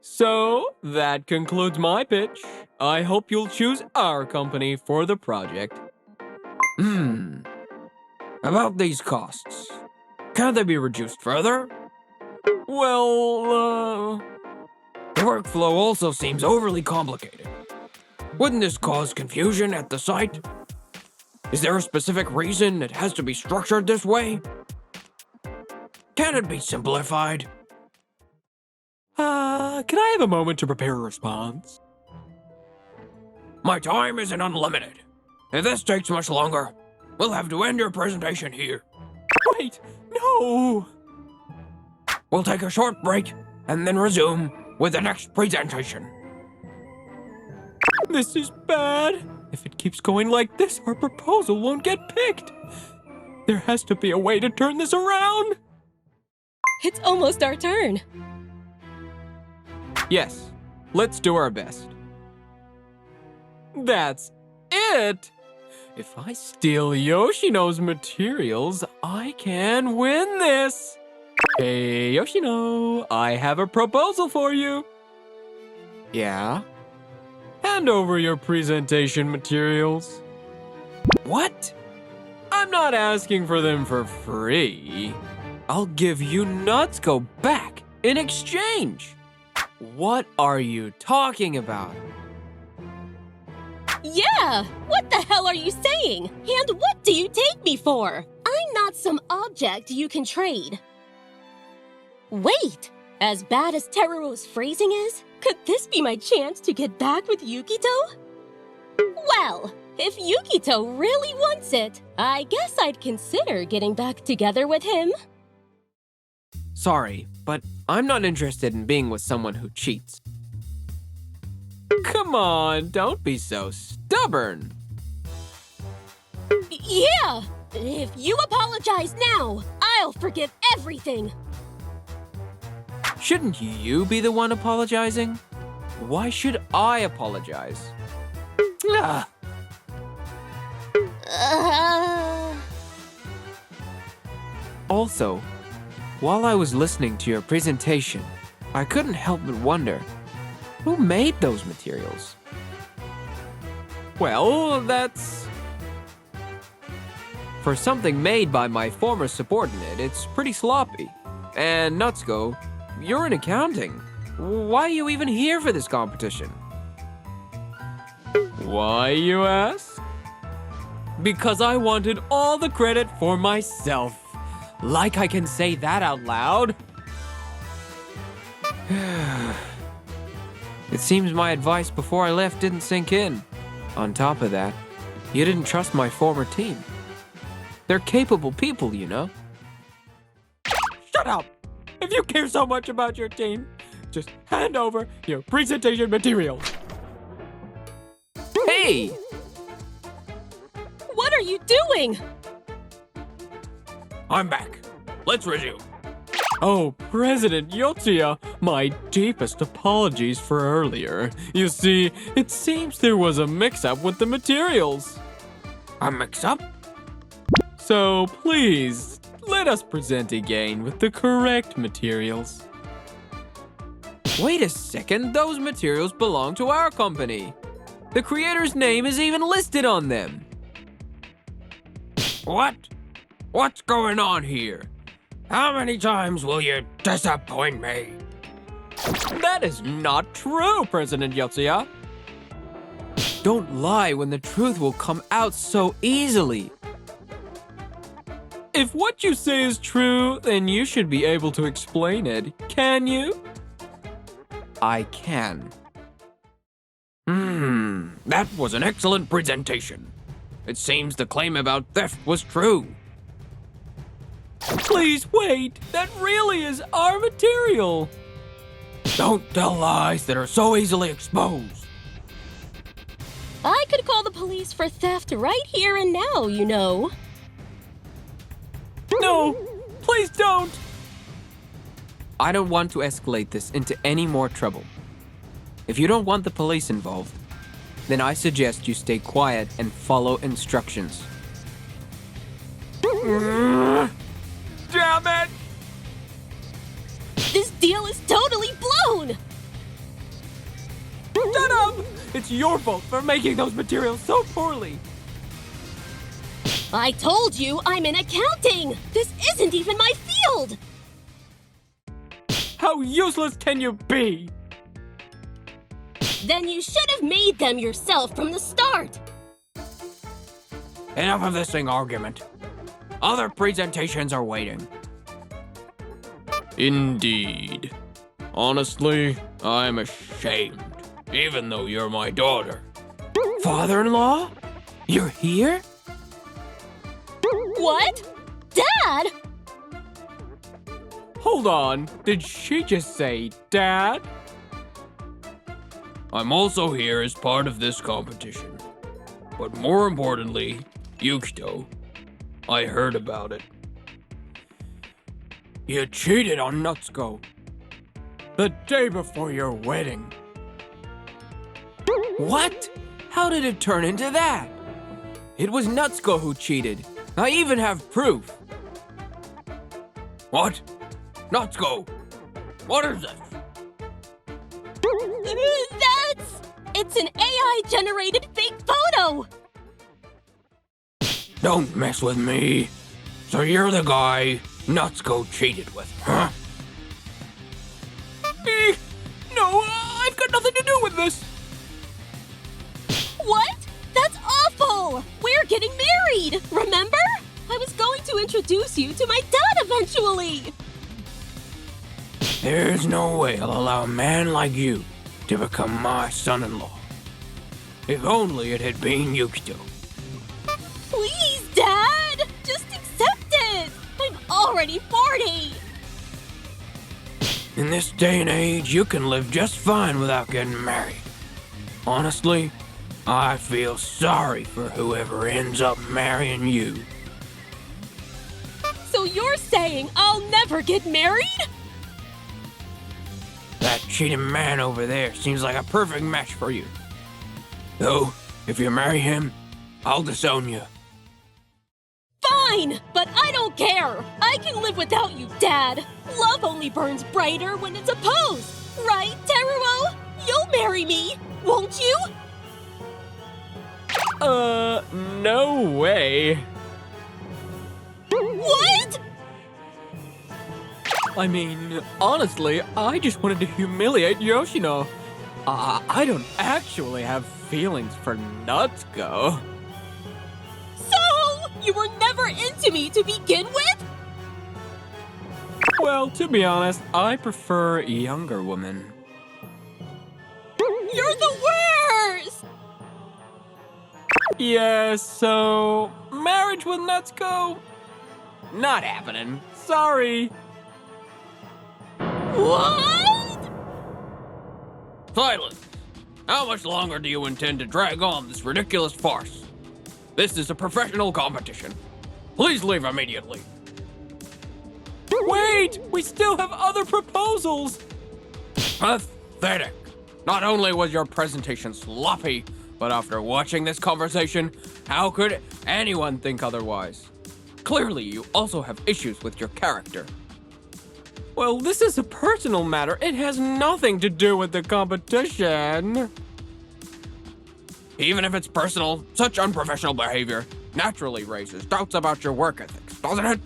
So, that concludes my pitch. I hope you'll choose our company for the project. About these costs. Can they be reduced further? Well, The workflow also seems overly complicated. Wouldn't this cause confusion at the site? Is there a specific reason it has to be structured this way? Can it be simplified? Can I have a moment to prepare a response? My time isn't unlimited. If this takes much longer, we'll have to end your presentation here. Wait, no! We'll take a short break and then resume with the next presentation. This is bad. If it keeps going like this, our proposal won't get picked. There has to be a way to turn this around. It's almost our turn. yes, let's do our best. That's it! If I steal Yoshino's materials, I can win this! Hey, Yoshino, I have a proposal for you. Yeah? Hand over your presentation materials. What? I'm not asking for them for free. I'll give you Natsuko back in exchange. What are you talking about? Yeah! What the hell are you saying? And what do you take me for? I'm not some object you can trade. Wait! As bad as Teruro's phrasing is, could this be my chance to get back with Yukito? Well, if Yukito really wants it, I guess I'd consider getting back together with him. Sorry, but I'm not interested in being with someone who cheats. Come on, don't be so stubborn. Yeah! If you apologize now, I'll forgive everything. Shouldn't you be the one apologizing? Why should I apologize? Ah. Also, while I was listening to your presentation, I couldn't help but wonder, who made those materials? Well, that's... For something made by my former subordinate, it's pretty sloppy. And Nutsuko, you're in accounting. Why are you even here for this competition? Why, you ask? Because I wanted all the credit for myself. Like I can say that out loud. It seems my advice before I left didn't sink in. On top of that, you didn't trust my former team. They're capable people, you know. Shut up! If you care so much about your team, just hand over your presentation materials. Hey! What are you doing? I'm back. Let's resume. Oh, President Yotsuya, my deepest apologies for earlier. You see, it seems there was a mix-up with the materials. A mix-up? So please, let us present again with the correct materials. Wait a second, those materials belong to our company. The creator's name is even listed on them. What? What's going on here? How many times will you disappoint me? That is not true, President Yotsuya. Don't lie when the truth will come out so easily. If what you say is true, then you should be able to explain it, can you? I can. That was an excellent presentation. It seems the claim about theft was true. Please wait, that really is our material. Don't tell lies that are so easily exposed. I could call the police for theft right here and now, you know. No, please don't. I don't want to escalate this into any more trouble. If you don't want the police involved, then I suggest you stay quiet and follow instructions. Damn it! This deal is totally blown! Shut up! It's your fault for making those materials so poorly. I told you I'm in accounting! This isn't even my field! How useless can you be? Then you should have made them yourself from the start! Enough of this argument. Other presentations are waiting. Indeed. Honestly, I'm ashamed, even though you're my daughter. Father-in-law? You're here? What? Dad? Hold on, did she just say Dad? I'm also here as part of this competition. But more importantly, Yukito, I heard about it. You cheated on Nutsuko The day before your wedding. What? How did it turn into that? It was Nutsuko who cheated. I even have proof. What? Nutsuko! What is this? It's an AI-generated fake photo! Don't mess with me. So you're the guy Nutsuko cheated with, huh? No, I've got nothing to do with this. What? That's awful! We're getting married, remember? I was going to introduce you to my dad eventually! There's no way I'll allow a man like you to become my son-in-law. If only it had been Yukito. Please, Dad! Just accept it! I'm already 40! In this day and age, you can live just fine without getting married. Honestly, I feel sorry for whoever ends up marrying you. So you're saying I'll never get married? That cheating man over there seems like a perfect match for you. Though, if you marry him, I'll disown you. Fine, but I don't care. I can live without you, Dad. Love only burns brighter when it's opposed. Right, Teruo? You'll marry me, won't you? No way. What? I mean, honestly, I just wanted to humiliate Yoshino. I don't actually have feelings for Natsuko. So, you were never into me to begin with? Well, to be honest, I prefer younger women. You're the worst! Yeah, so marriage with Natsuko? Not happening. Sorry. What? Silence! How much longer do you intend to drag on this ridiculous farce? This is a professional competition. Please leave immediately. Wait, we still have other proposals. Pathetic. Not only was your presentation sloppy, but after watching this conversation, how could anyone think otherwise? Clearly, you also have issues with your character. Well, this is a personal matter. It has nothing to do with the competition. Even if it's personal, such unprofessional behavior naturally raises doubts about your work ethics, doesn't it?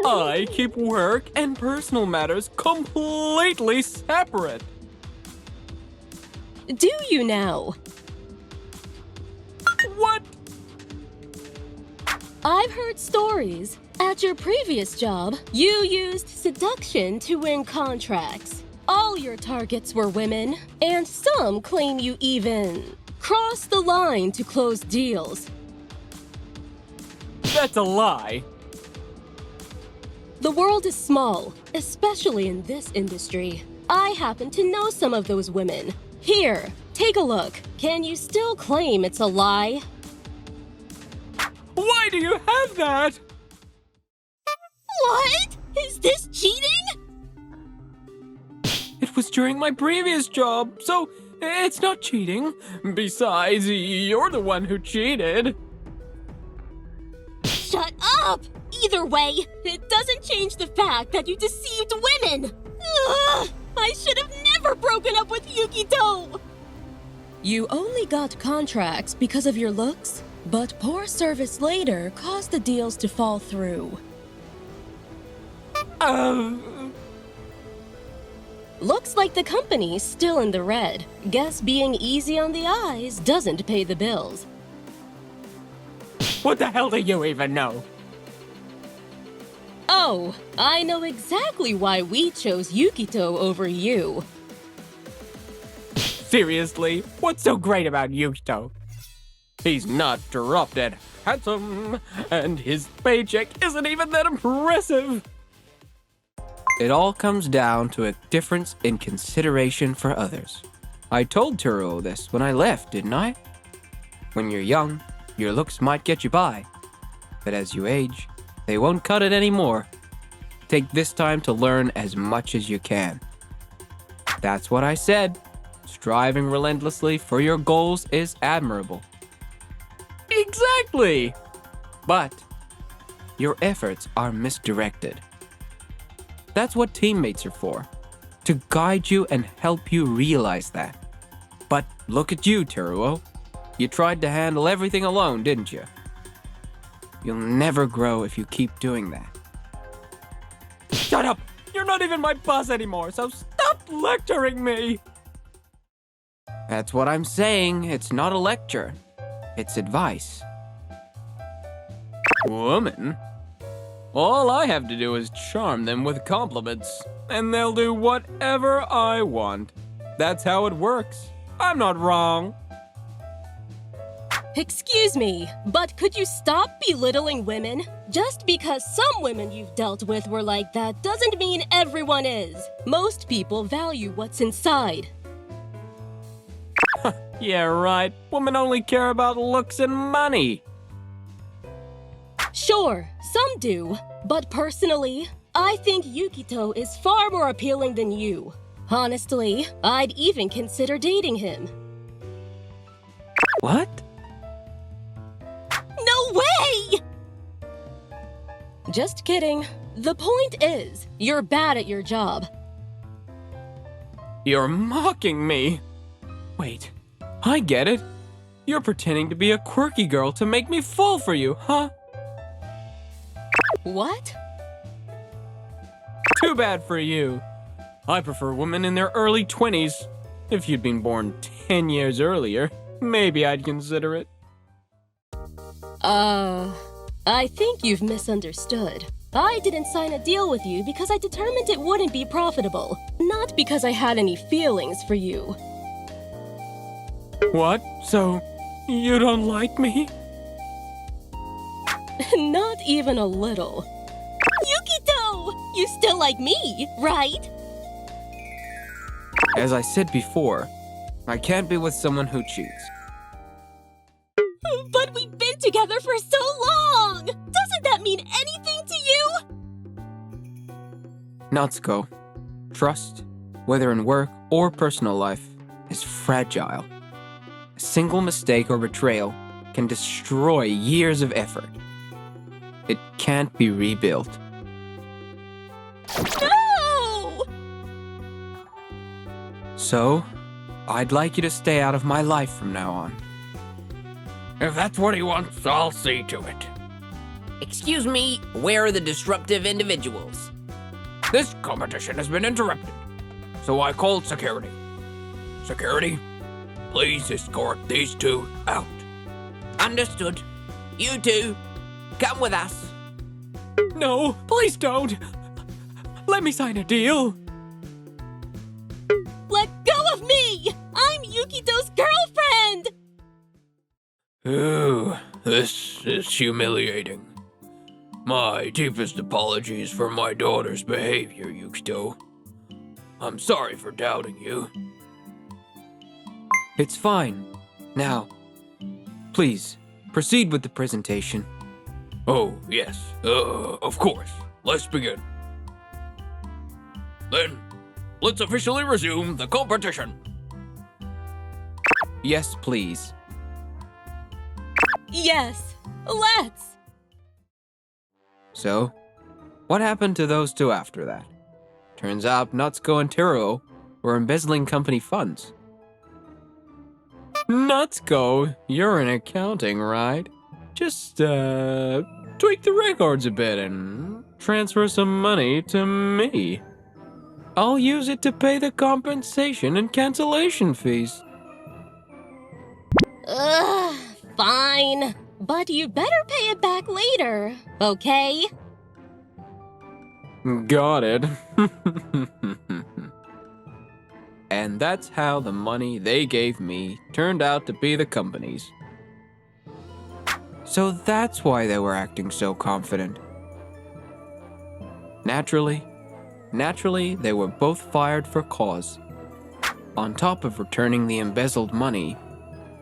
I keep work and personal matters completely separate. Do you now? What? I've heard stories. At your previous job, you used seduction to win contracts. All your targets were women, and some claim you even crossed the line to close deals. That's a lie. The world is small, especially in this industry. I happen to know some of those women. Here, take a look. Can you still claim it's a lie? Why do you have that? What? Is this cheating? It was during my previous job, so it's not cheating. Besides, you're the one who cheated. Shut up! Either way, it doesn't change the fact that you deceived women! Ugh, I should have never broken up with Yukito! You only got contracts because of your looks, but poor service later caused the deals to fall through. Looks like the company's still in the red. Guess being easy on the eyes doesn't pay the bills. What the hell do you even know? Oh, I know exactly why we chose Yukito over you. Seriously, what's so great about Yukito? He's not drop dead handsome, and his paycheck isn't even that impressive. It all comes down to a difference in consideration for others. I told Turo this when I left, didn't I? When you're young, your looks might get you by. But as you age, they won't cut it anymore. Take this time to learn as much as you can. That's what I said. Striving relentlessly for your goals is admirable. Exactly! But your efforts are misdirected. That's what teammates are for, to guide you and help you realize that. But look at you, Teruo. You tried to handle everything alone, didn't you? You'll never grow if you keep doing that. Shut up! You're not even my boss anymore, so stop lecturing me! That's what I'm saying. It's not a lecture. It's advice. Woman? All I have to do is charm them with compliments, and they'll do whatever I want. That's how it works. I'm not wrong. Excuse me, but could you stop belittling women? Just because some women you've dealt with were like that doesn't mean everyone is. Most people value what's inside. Yeah, right. Women only care about looks and money. Sure, some do, but personally, I think Yukito is far more appealing than you. Honestly, I'd even consider dating him. What? No way! Just kidding. The point is, you're bad at your job. You're mocking me. Wait, I get it. You're pretending to be a quirky girl to make me fall for you, huh? What? Too bad for you. I prefer women in their early 20s. If you'd been born 10 years earlier, maybe I'd consider it. I think you've misunderstood. I didn't sign a deal with you because I determined it wouldn't be profitable, not because I had any feelings for you. What? So, you don't like me? Not even a little. Yukito! You still like me, right? As I said before, I can't be with someone who cheats. But we've been together for so long! Doesn't that mean anything to you? Natsuko, trust, whether in work or personal life, is fragile. A single mistake or betrayal can destroy years of effort. It can't be rebuilt. No! So, I'd like you to stay out of my life from now on. If that's what he wants, I'll see to it. Excuse me, where are the disruptive individuals? This competition has been interrupted, so I called security. Security, please escort these two out. Understood. You two, come with us. No, please don't. Let me sign a deal. Let go of me! I'm Yukito's girlfriend! Ooh, this is humiliating. My deepest apologies for my daughter's behavior, Yukito. I'm sorry for doubting you. It's fine. Now, please, proceed with the presentation. Oh, yes, of course. Let's begin. Then, let's officially resume the competition. Yes, please. Yes, let's! So, what happened to those two after that? Turns out Natsuko and Teruo were embezzling company funds. Natsuko, you're in accounting, right? Just, tweak the records a bit and transfer some money to me. I'll use it to pay the compensation and cancellation fees. Ugh, fine. But you better pay it back later, okay? Got it. And that's how the money they gave me turned out to be the company's. So that's why they were acting so confident. Naturally, they were both fired for cause. On top of returning the embezzled money,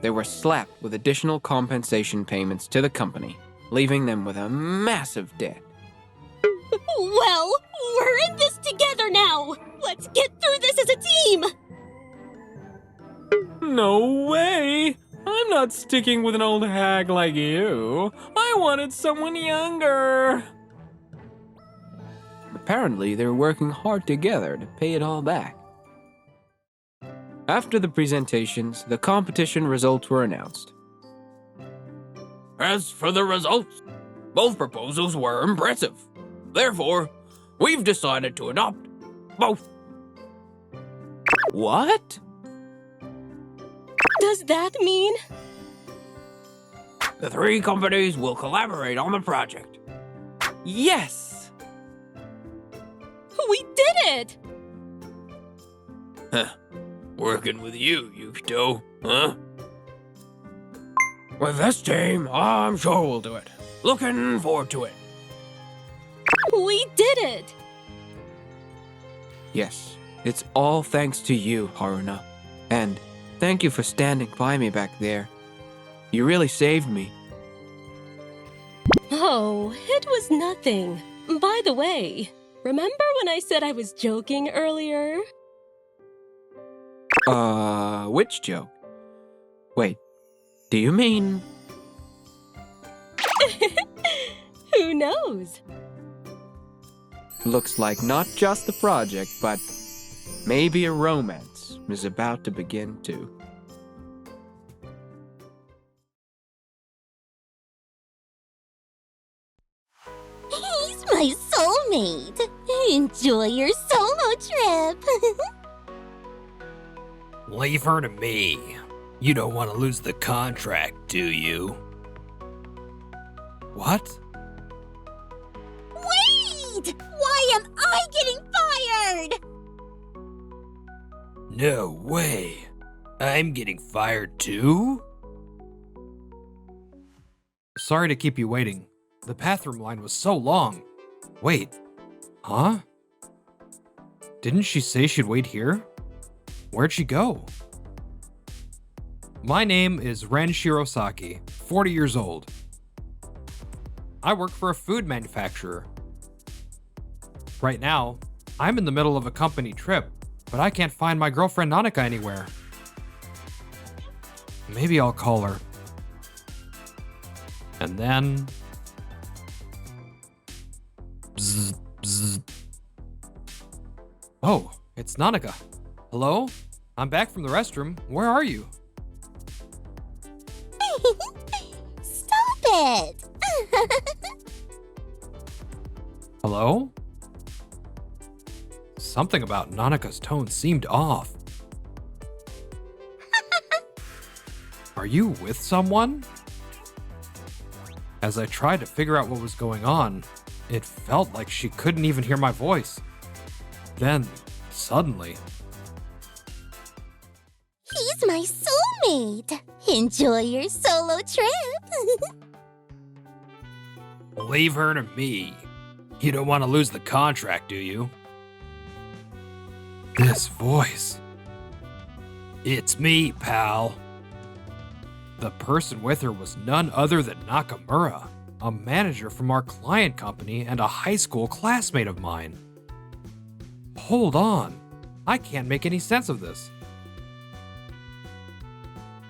they were slapped with additional compensation payments to the company, leaving them with a massive debt. Well, we're in this together now! Let's get through this as a team! No way! I'm not sticking with an old hag like you. I wanted someone younger. Apparently, they're working hard together to pay it all back. After the presentations, the competition results were announced. As for the results, both proposals were impressive. Therefore, we've decided to adopt both. What? Does that mean? The three companies will collaborate on the project. Yes! We did it! Working with you, Yukito, huh? With this team, I'm sure we'll do it. Looking forward to it. We did it! Yes, it's all thanks to you, Haruna. And thank you for standing by me back there. You really saved me. Oh, it was nothing. By the way, remember when I said I was joking earlier? Which joke? Wait, do you mean... Who knows? Looks like not just the project, but maybe a romance is about to begin too. He's my soulmate. Enjoy your solo trip. Leave her to me. You don't want to lose the contract, do you? What? Wait! Why am I getting fired? No way. I'm getting fired too? Sorry to keep you waiting. The bathroom line was so long. Wait. Huh? Didn't she say she'd wait here? Where'd she go? My name is Ren Shirosaki, 40 years old. I work for a food manufacturer. Right now, I'm in the middle of a company trip, but I can't find my girlfriend Nanika anywhere. Maybe I'll call her. And then... Bzz, bzz. Oh, it's Nanika. Hello? I'm back from the restroom. Where are you? Stop it! Hello? Something about Nanaka's tone seemed off. Are you with someone? As I tried to figure out what was going on, it felt like she couldn't even hear my voice. Then, suddenly... He's my soulmate. Enjoy your solo trip. Leave her to me. You don't want to lose the contract, do you? This voice... It's me, pal. The person with her was none other than Nakamura, a manager from our client company and a high school classmate of mine. Hold on. I can't make any sense of this.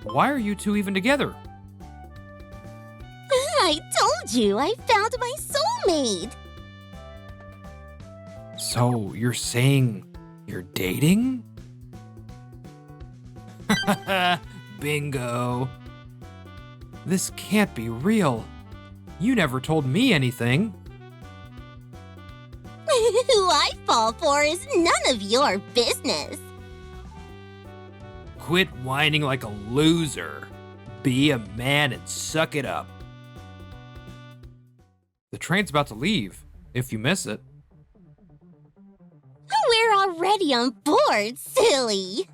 Why are you two even together? I told you I found my soulmate. So you're saying you're dating? Bingo. This can't be real. You never told me anything. Who I fall for is none of your business. Quit whining like a loser. Be a man and suck it up. The train's about to leave, if you miss it. We're already on board, silly.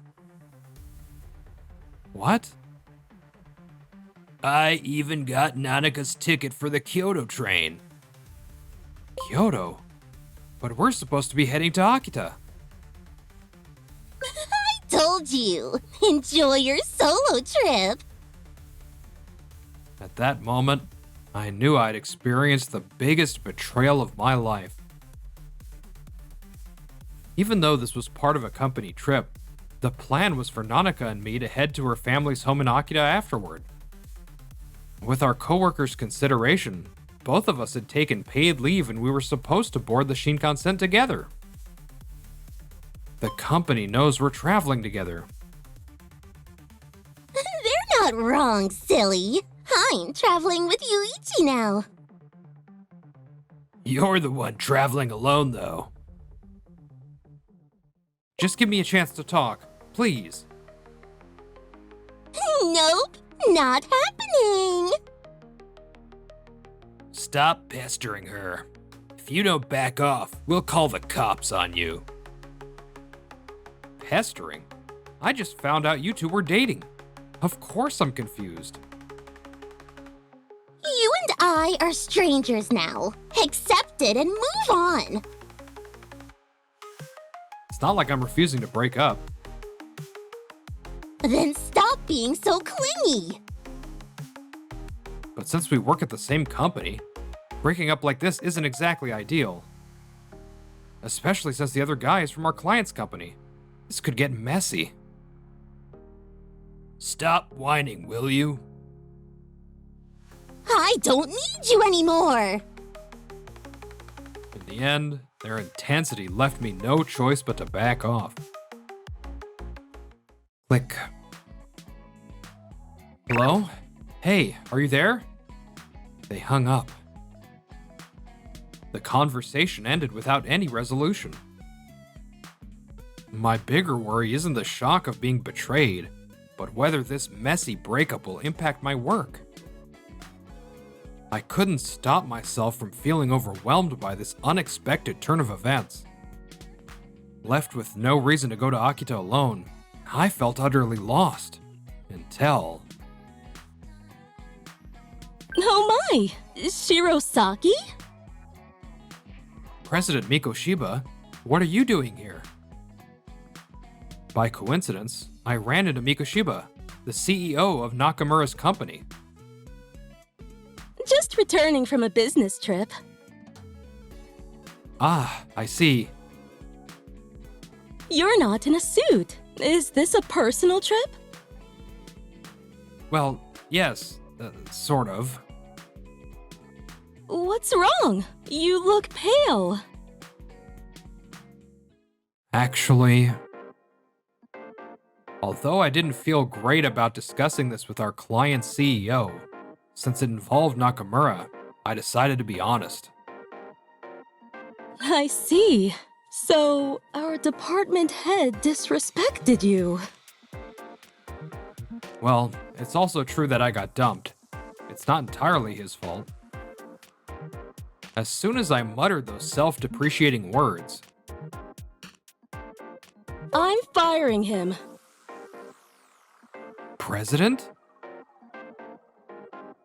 What? I even got Nanaka's ticket for the Kyoto train. Kyoto? But we're supposed to be heading to Akita. I told you. Enjoy your solo trip. At that moment, I knew I'd experienced the biggest betrayal of my life. Even though this was part of a company trip, the plan was for Nanaka and me to head to her family's home in Akita afterward. With our coworkers' consideration, both of us had taken paid leave and we were supposed to board the Shinkansen together. The company knows we're traveling together. They're not wrong, silly. I'm traveling with Yuichi now. You're the one traveling alone, though. Just give me a chance to talk, please. Nope, not happening. Stop pestering her. If you don't back off, we'll call the cops on you. Pestering? I just found out you two were dating. Of course I'm confused. You and I are strangers now. Accept it and move on. It's not like I'm refusing to break up. Then stop being so clingy. But since we work at the same company, breaking up like this isn't exactly ideal. Especially since the other guy is from our client's company. This could get messy. Stop whining, will you? I don't need you anymore. In the end, their intensity left me no choice but to back off. Click. Hello? Hey, are you there? They hung up. The conversation ended without any resolution. My bigger worry isn't the shock of being betrayed, but whether this messy breakup will impact my work. I couldn't stop myself from feeling overwhelmed by this unexpected turn of events. Left with no reason to go to Akita alone, I felt utterly lost. Until... Oh my! Shirosaki? President Mikoshiba, what are you doing here? By coincidence, I ran into Mikoshiba, the CEO of Nakamura's company. Just returning from a business trip. Ah, I see. You're not in a suit. Is this a personal trip? Well, yes, sort of. What's wrong? You look pale. Actually, although I didn't feel great about discussing this with our client's CEO, since it involved Nakamura, I decided to be honest. I see. So, our department head disrespected you. Well, it's also true that I got dumped. It's not entirely his fault. As soon as I muttered those self-depreciating words, I'm firing him. President?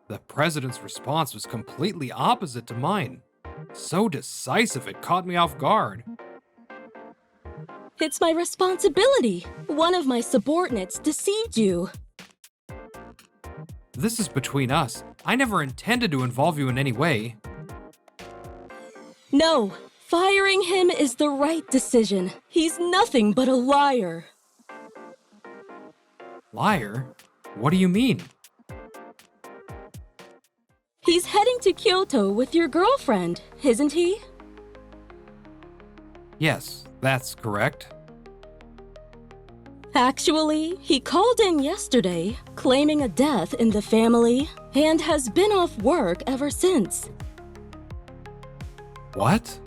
The president's response was completely opposite to mine. So decisive it caught me off guard. It's my responsibility. One of my subordinates deceived you. This is between us. I never intended to involve you in any way. No, firing him is the right decision. He's nothing but a liar. Liar? What do you mean? He's heading to Kyoto with your girlfriend, isn't he? Yes, that's correct. Actually, he called in yesterday, claiming a death in the family, and has been off work ever since. What?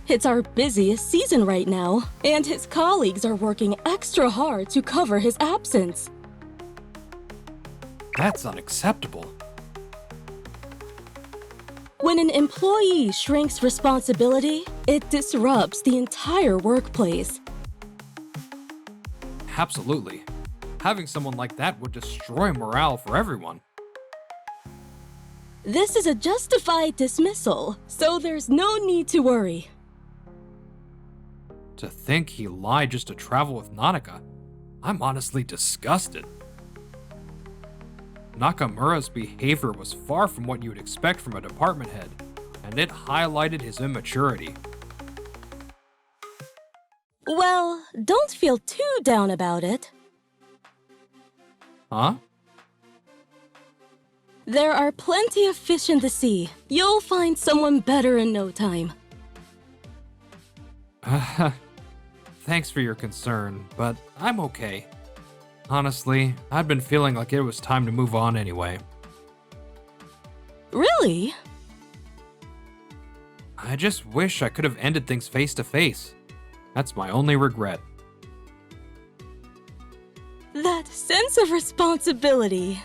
It's our busiest season right now, and his colleagues are working extra hard to cover his absence. That's unacceptable. When an employee shrinks responsibility, it disrupts the entire workplace. Absolutely. Having someone like that would destroy morale for everyone. This is a justified dismissal, so there's no need to worry. To think he lied just to travel with Nanaka, I'm honestly disgusted. Nakamura's behavior was far from what you would expect from a department head, and it highlighted his immaturity. Well, don't feel too down about it. Huh? There are plenty of fish in the sea. You'll find someone better in no time. Thanks for your concern, but I'm okay. Honestly, I'd been feeling like it was time to move on anyway. Really? I just wish I could have ended things face to face. That's my only regret. That sense of responsibility.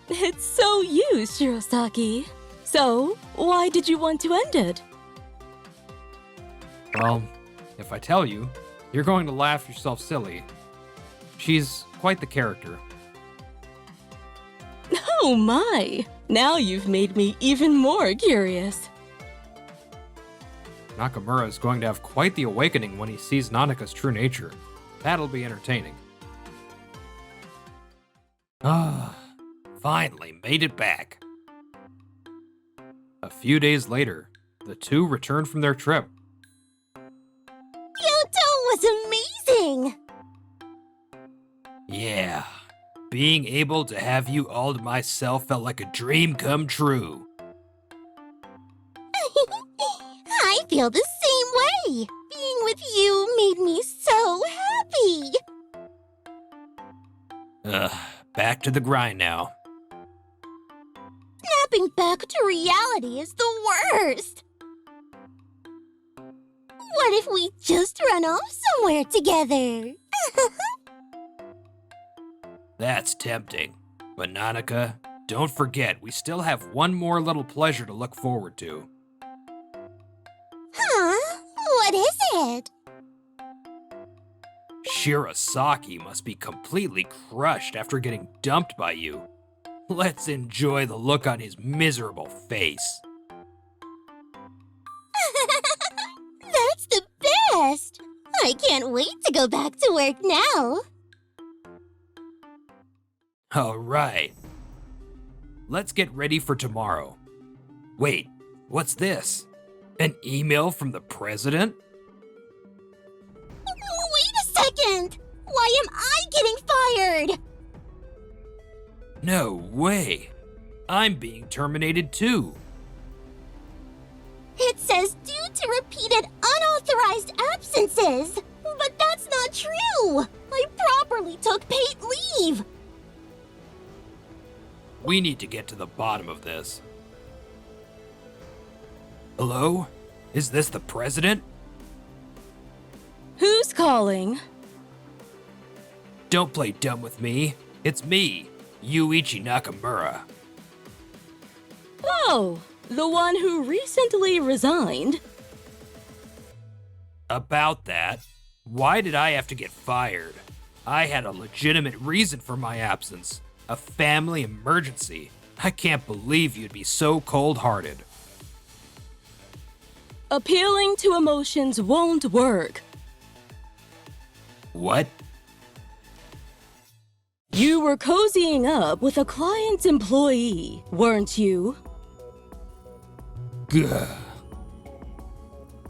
It's so you, Shirosaki. So, why did you want to end it? Well, if I tell you, you're going to laugh yourself silly. She's quite the character. Oh my! Now you've made me even more curious. Nakamura is going to have quite the awakening when he sees Nanaka's true nature. That'll be entertaining. Ah, finally made it back. A few days later, the two returned from their trip. Kyoto was amazing! Yeah, being able to have you all to myself felt like a dream come true. I feel the same way. Being with you made me so happy. Back to the grind now. Snapping back to reality is the worst. What if we just run off somewhere together? That's tempting. But Nanaka, don't forget, we still have one more little pleasure to look forward to. Huh? What is it? Shirasaki must be completely crushed after getting dumped by you. Let's enjoy the look on his miserable face. That's the best! I can't wait to go back to work now. All right. Let's get ready for tomorrow. Wait, what's this? An email from the president? Wait a second! Why am I getting fired? No way. I'm being terminated too. It says due to repeated unauthorized absences. But that's not true! I properly took paid leave! We need to get to the bottom of this. Hello? Is this the president? Who's calling? Don't play dumb with me. It's me, Yuichi Nakamura. Oh, the one who recently resigned. About that, why did I have to get fired? I had a legitimate reason for my absence. A family emergency. I can't believe you'd be so cold-hearted. Appealing to emotions won't work. What? You were cozying up with a client's employee, weren't you? Gah.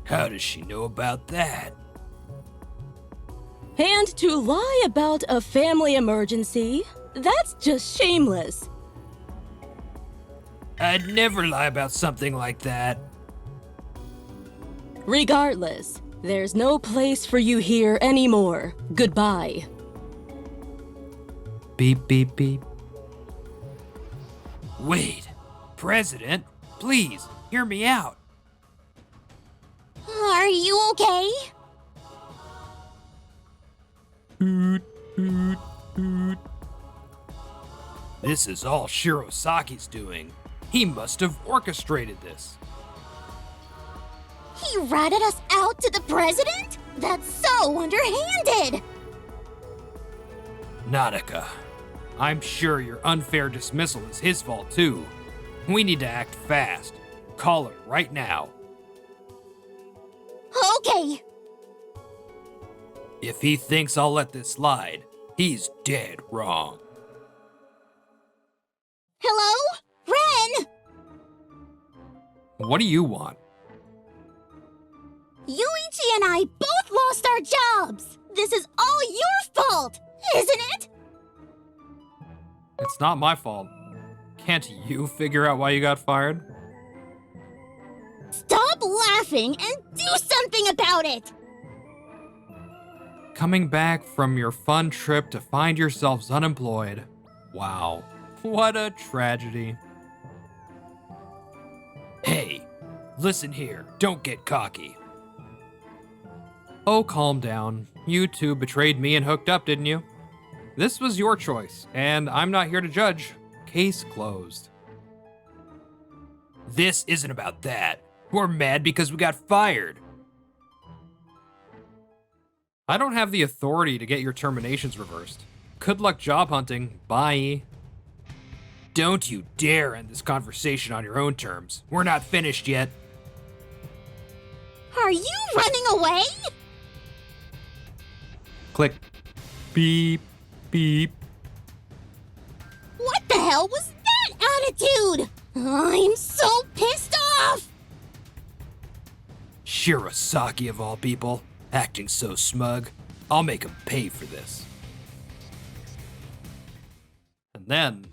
How does she know about that? And to lie about a family emergency, that's just shameless. I'd never lie about something like that. Regardless, there's no place for you here anymore. Goodbye. Beep, beep, beep. Wait, President, please, hear me out. Are you okay? This is all Shirosaki's doing. He must have orchestrated this. He ratted us out to the president? That's so underhanded! Nanaka, I'm sure your unfair dismissal is his fault too. We need to act fast. Call it right now. Okay. If he thinks I'll let this slide, he's dead wrong. Hello? Ren! What do you want? Yuichi and I both lost our jobs! This is all your fault, isn't it? It's not my fault. Can't you figure out why you got fired? Stop laughing and do something about it! Coming back from your fun trip to find yourselves unemployed. Wow, what a tragedy. Hey, listen here, don't get cocky. Oh, calm down. You two betrayed me and hooked up, didn't you? This was your choice, and I'm not here to judge. Case closed. This isn't about that. We're mad because we got fired. I don't have the authority to get your terminations reversed. Good luck job hunting. Bye. Don't you dare end this conversation on your own terms. We're not finished yet. Are you running away? Click. Beep, beep. What the hell was that attitude? I'm so pissed off! Shirosaki of all people, acting so smug. I'll make him pay for this. And then,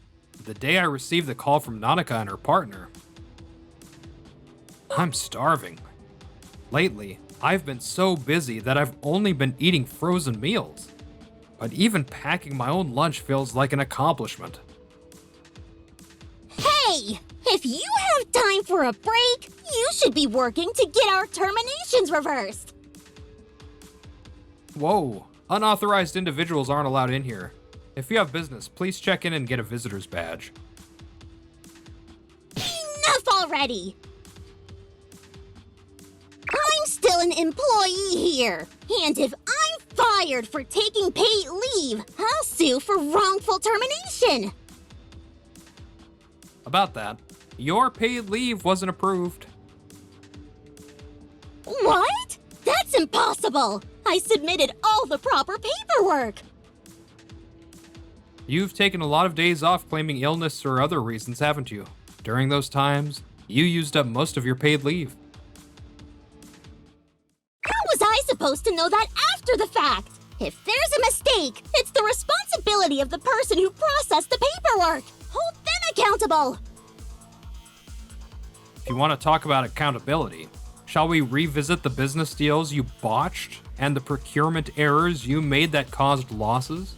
the day I received the call from Nanaka and her partner, I'm starving. Lately, I've been so busy that I've only been eating frozen meals. But even packing my own lunch feels like an accomplishment. Hey! If you have time for a break, you should be working to get our terminations reversed. Whoa, unauthorized individuals aren't allowed in here. If you have business, please check in and get a visitor's badge. Enough already! I'm still an employee here, and if I'm fired for taking paid leave, I'll sue for wrongful termination. About that, your paid leave wasn't approved. What? That's impossible! I submitted all the proper paperwork! You've taken a lot of days off claiming illness or other reasons, haven't you? During those times, you used up most of your paid leave. How was I supposed to know that after the fact? If there's a mistake, it's the responsibility of the person who processed the paperwork. Hold them accountable. If you want to talk about accountability, shall we revisit the business deals you botched and the procurement errors you made that caused losses?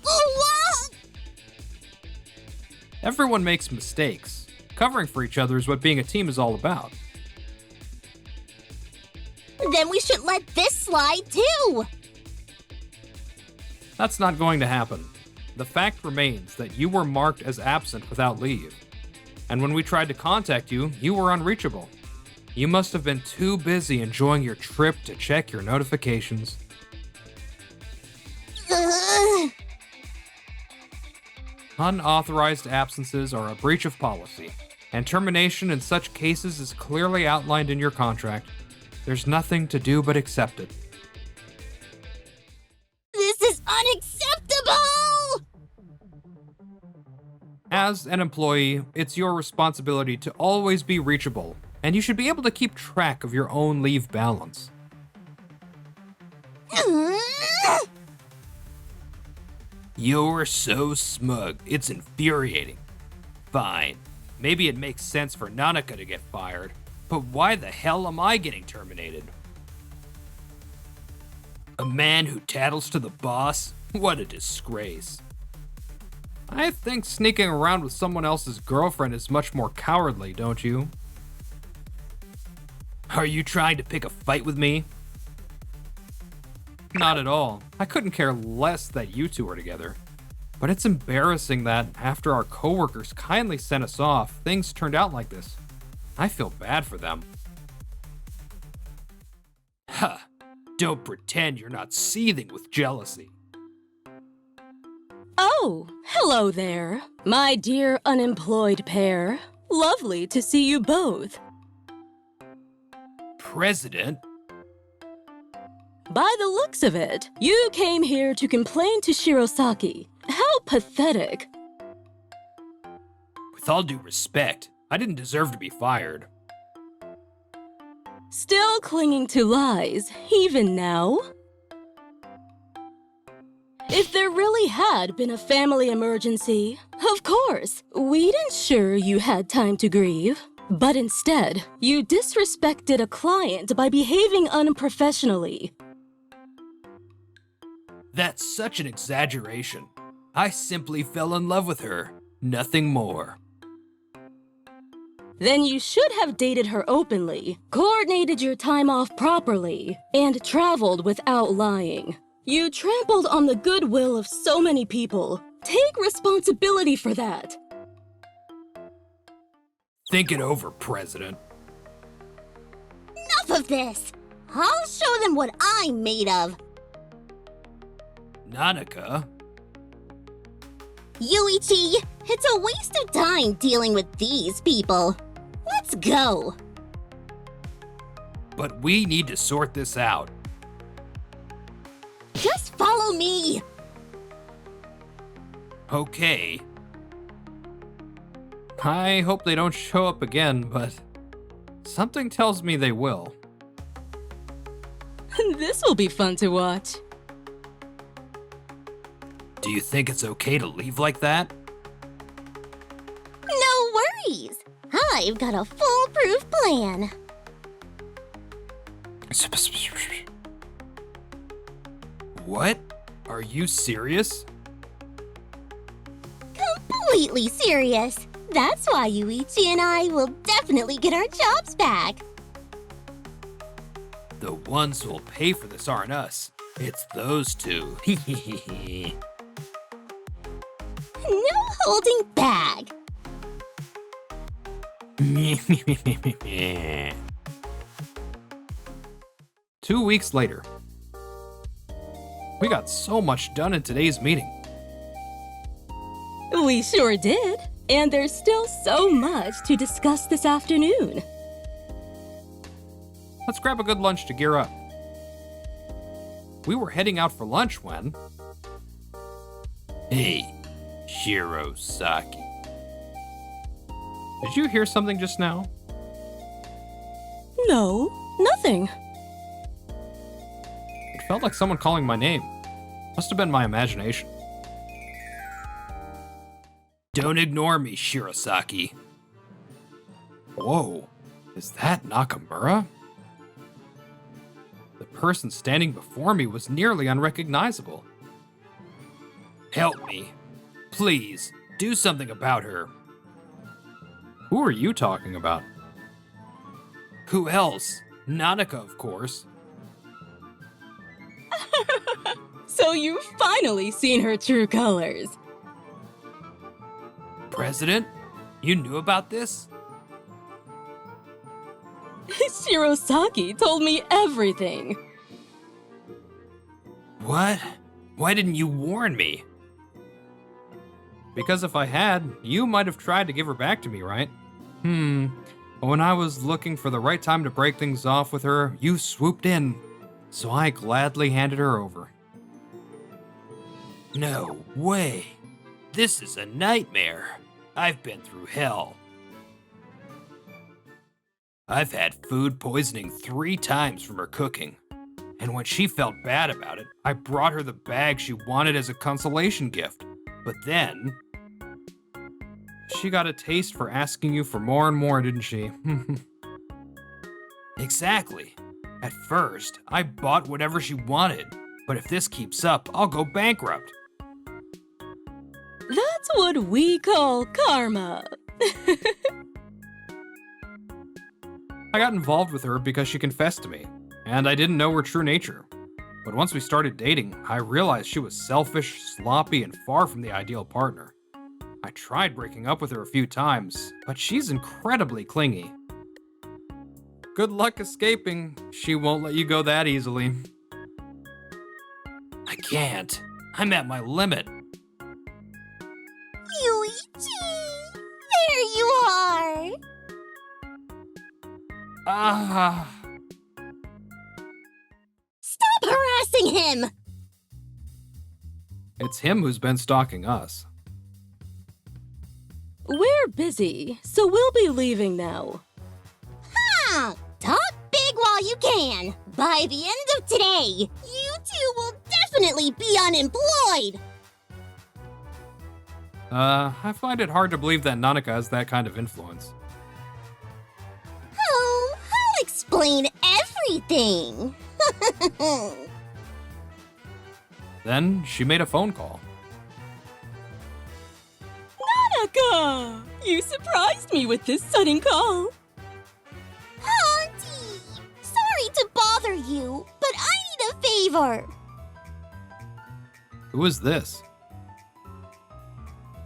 What? Everyone makes mistakes. Covering for each other is what being a team is all about. Then we should let this slide too. That's not going to happen. The fact remains that you were marked as absent without leave. And when we tried to contact you, you were unreachable. You must have been too busy enjoying your trip to check your notifications. Ugh. Unauthorized absences are a breach of policy, and termination in such cases is clearly outlined in your contract. There's nothing to do but accept it. This is unacceptable! As an employee, it's your responsibility to always be reachable, and you should be able to keep track of your own leave balance. Ugh. You're so smug, it's infuriating. Fine, maybe it makes sense for Nanaka to get fired, but why the hell am I getting terminated? A man who tattles to the boss? What a disgrace. I think sneaking around with someone else's girlfriend is much more cowardly, don't you? Are you trying to pick a fight with me? Not at all. I couldn't care less that you two are together. But it's embarrassing that, after our coworkers kindly sent us off, things turned out like this. I feel bad for them. Huh. Don't pretend you're not seething with jealousy. Oh, hello there, my dear unemployed pair. Lovely to see you both. President? By the looks of it, you came here to complain to Shirosaki. How pathetic. With all due respect, I didn't deserve to be fired. Still clinging to lies, even now? If there really had been a family emergency, of course, we'd ensure you had time to grieve. But instead, you disrespected a client by behaving unprofessionally. That's such an exaggeration. I simply fell in love with her. Nothing more. Then you should have dated her openly, coordinated your time off properly, and traveled without lying. You trampled on the goodwill of so many people. Take responsibility for that. Think it over, President. Enough of this! I'll show them what I'm made of. Nanaka? Yuichi, it's a waste of time dealing with these people. Let's go. But we need to sort this out. Just follow me. Okay. I hope they don't show up again, but something tells me they will. This will be fun to watch. Do you think it's okay to leave like that? No worries. I've got a foolproof plan. What? Are you serious? Completely serious. That's why Yuichi and I will definitely get our jobs back. The ones who'll pay for this aren't us. It's those two. No holding back. 2 weeks later. We got so much done in today's meeting. We sure did. And there's still so much to discuss this afternoon. Let's grab a good lunch to gear up. We were heading out for lunch when... Hey, Shirosaki. Did you hear something just now? No, nothing. It felt like someone calling my name. Must have been my imagination. Don't ignore me, Shirosaki. Whoa, is that Nakamura? The person standing before me was nearly unrecognizable. Help me. Please, do something about her. Who are you talking about? Who else? Nanaka, of course. So you've finally seen her true colors. President? You knew about this? Shirosaki told me everything. What? Why didn't you warn me? Because if I had, you might have tried to give her back to me, right? When I was looking for the right time to break things off with her, you swooped in. So I gladly handed her over. No way. This is a nightmare. I've been through hell. I've had food poisoning 3 times from her cooking. And when she felt bad about it, I brought her the bag she wanted as a consolation gift. But then... She got a taste for asking you for more and more, didn't she? Exactly. At first, I bought whatever she wanted. But if this keeps up, I'll go bankrupt. That's what we call karma. I got involved with her because she confessed to me, and I didn't know her true nature. But once we started dating, I realized she was selfish, sloppy, and far from the ideal partner. I tried breaking up with her a few times, but she's incredibly clingy. Good luck escaping. She won't let you go that easily. I can't. I'm at my limit. Yuichi! There you are! Stop harassing him! It's him who's been stalking us. We're busy, so we'll be leaving now. Huh! Talk big while you can! By the end of today, you two will definitely be unemployed! I find it hard to believe that Nanaka has that kind of influence. Oh, I'll explain everything! Then she made a phone call. Nanaka! You surprised me with this sudden call. Auntie! Sorry to bother you, but I need a favor! Who is this?